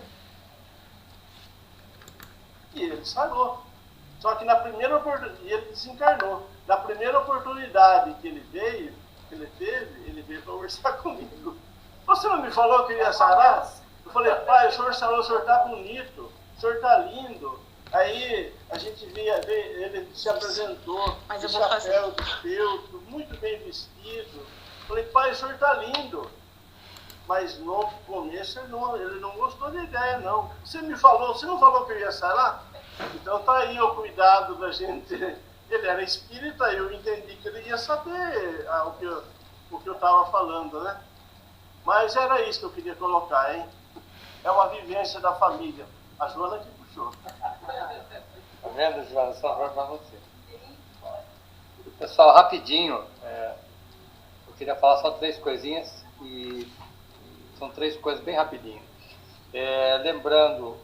E ele sarou. Só que na primeira oportunidade, ele desencarnou. Na primeira oportunidade que ele teve, ele veio para conversar comigo. Você não me falou que ia sarar? Eu falei, pai, o senhor sarou, o senhor está bonito, o senhor está lindo. Aí a gente ele se apresentou, Mas de eu vou fazer. chapéu, de feltro, muito bem vestido. Eu falei, pai, o senhor está lindo. Mas no começo ele não gostou da ideia, não. Você não falou que eu ia sarar? Então tá aí o cuidado da gente. Ele era espírita, eu entendi que ele ia saber o que eu estava falando, né? Mas era isso que eu queria colocar, hein? É uma vivência da família. A Joana que puxou. Tá vendo, Joana? Só para você. Pessoal, rapidinho, eu queria falar só 3 coisinhas e são 3 coisas bem rapidinho. Lembrando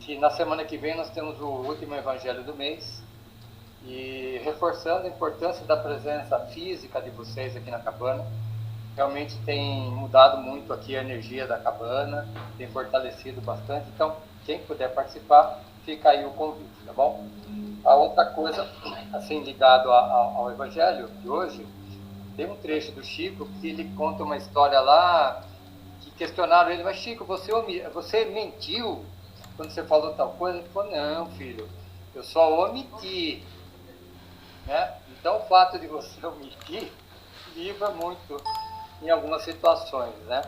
que na semana que vem nós temos o último evangelho do mês e reforçando a importância da presença física de vocês aqui na cabana. Realmente tem mudado muito aqui a energia da cabana, tem fortalecido bastante. Então, quem puder participar, fica aí o convite, tá bom? A outra coisa, assim, ligado ao evangelho de hoje, tem um trecho do Chico que ele conta uma história lá que questionaram ele, mas Chico, você mentiu quando você falou tal coisa? Ele falou, não, filho, eu só omiti, né? Então o fato de você omitir livra muito em algumas situações, né?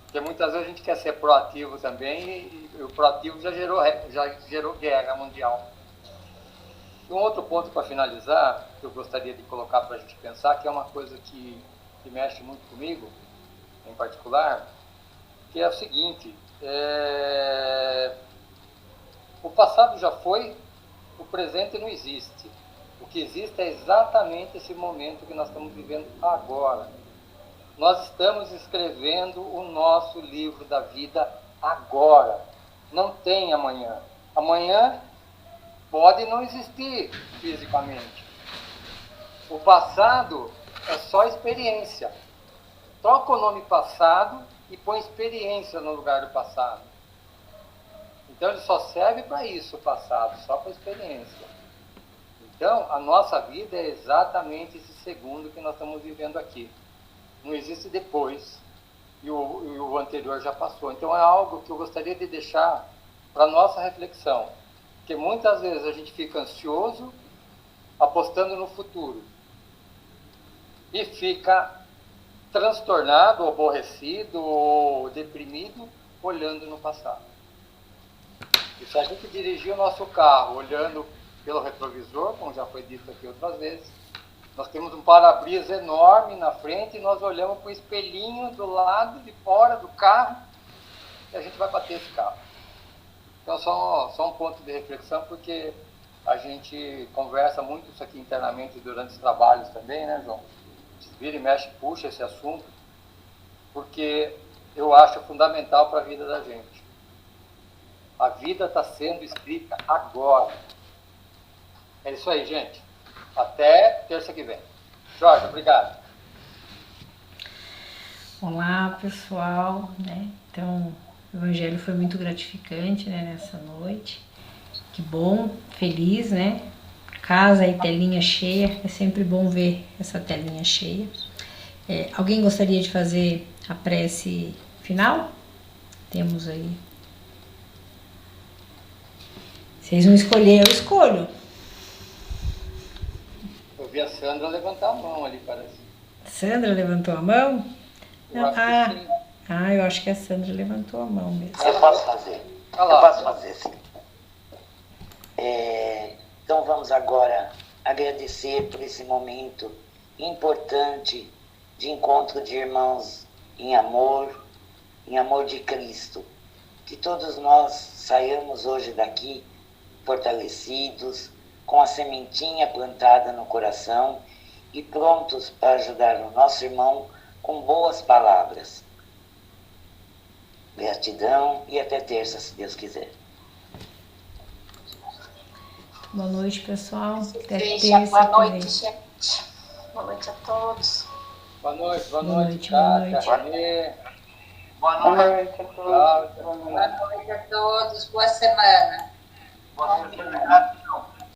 Porque muitas vezes a gente quer ser proativo também e o proativo já gerou guerra mundial. Um outro ponto para finalizar, que eu gostaria de colocar para a gente pensar, que é uma coisa que mexe muito comigo, em particular, que é o seguinte, o passado já foi, o presente não existe. O que existe é exatamente esse momento que nós estamos vivendo agora. Nós estamos escrevendo o nosso livro da vida agora. Não tem amanhã. Amanhã pode não existir fisicamente. O passado é só experiência. Troca o nome passado e põe experiência no lugar do passado. Então ele só serve para isso, o passado, só para experiência. Então a nossa vida é exatamente esse segundo que nós estamos vivendo aqui. Não existe depois e o anterior já passou. Então é algo que eu gostaria de deixar para nossa reflexão. Porque muitas vezes a gente fica ansioso apostando no futuro e fica transtornado, aborrecido ou deprimido olhando no passado. E se a gente dirigir o nosso carro olhando pelo retrovisor, como já foi dito aqui outras vezes, nós temos um para-brisa enorme na frente e nós olhamos para o espelhinho do lado de fora do carro e a gente vai bater esse carro. Então, só um ponto de reflexão, porque a gente conversa muito isso aqui internamente durante os trabalhos também, né, João? Vira e mexe, puxa esse assunto, porque eu acho fundamental para a vida da gente. A vida está sendo escrita agora. É isso aí, gente. Até terça que vem. Jorge, obrigado. Olá, pessoal, né? Então, o evangelho foi muito gratificante, né, nessa noite. Que bom, feliz, né? Casa e telinha cheia, é sempre bom ver essa telinha cheia. Alguém gostaria de fazer a prece final? Temos aí. Vocês vão escolher, eu escolho. Eu vi a Sandra levantar a mão ali, parece. Sandra levantou a mão? Eu acho que sim. Eu acho que a Sandra levantou a mão mesmo. Eu posso fazer. Olha lá. Eu posso fazer, sim. Então vamos agora agradecer por esse momento importante de encontro de irmãos em amor de Cristo. Que todos nós saiamos hoje daqui fortalecidos, com a sementinha plantada no coração e prontos para ajudar o nosso irmão com boas palavras. Gratidão e até terça, se Deus quiser. Boa noite, pessoal. Até Veja, terça boa que noite, vem. gente. Boa noite a todos. Boa noite, Boa noite, boa noite. Renê. Boa Boa noite. noite a todos. Cláudia. Boa noite. Boa noite a todos. Boa semana. Boa noite. Gratidão.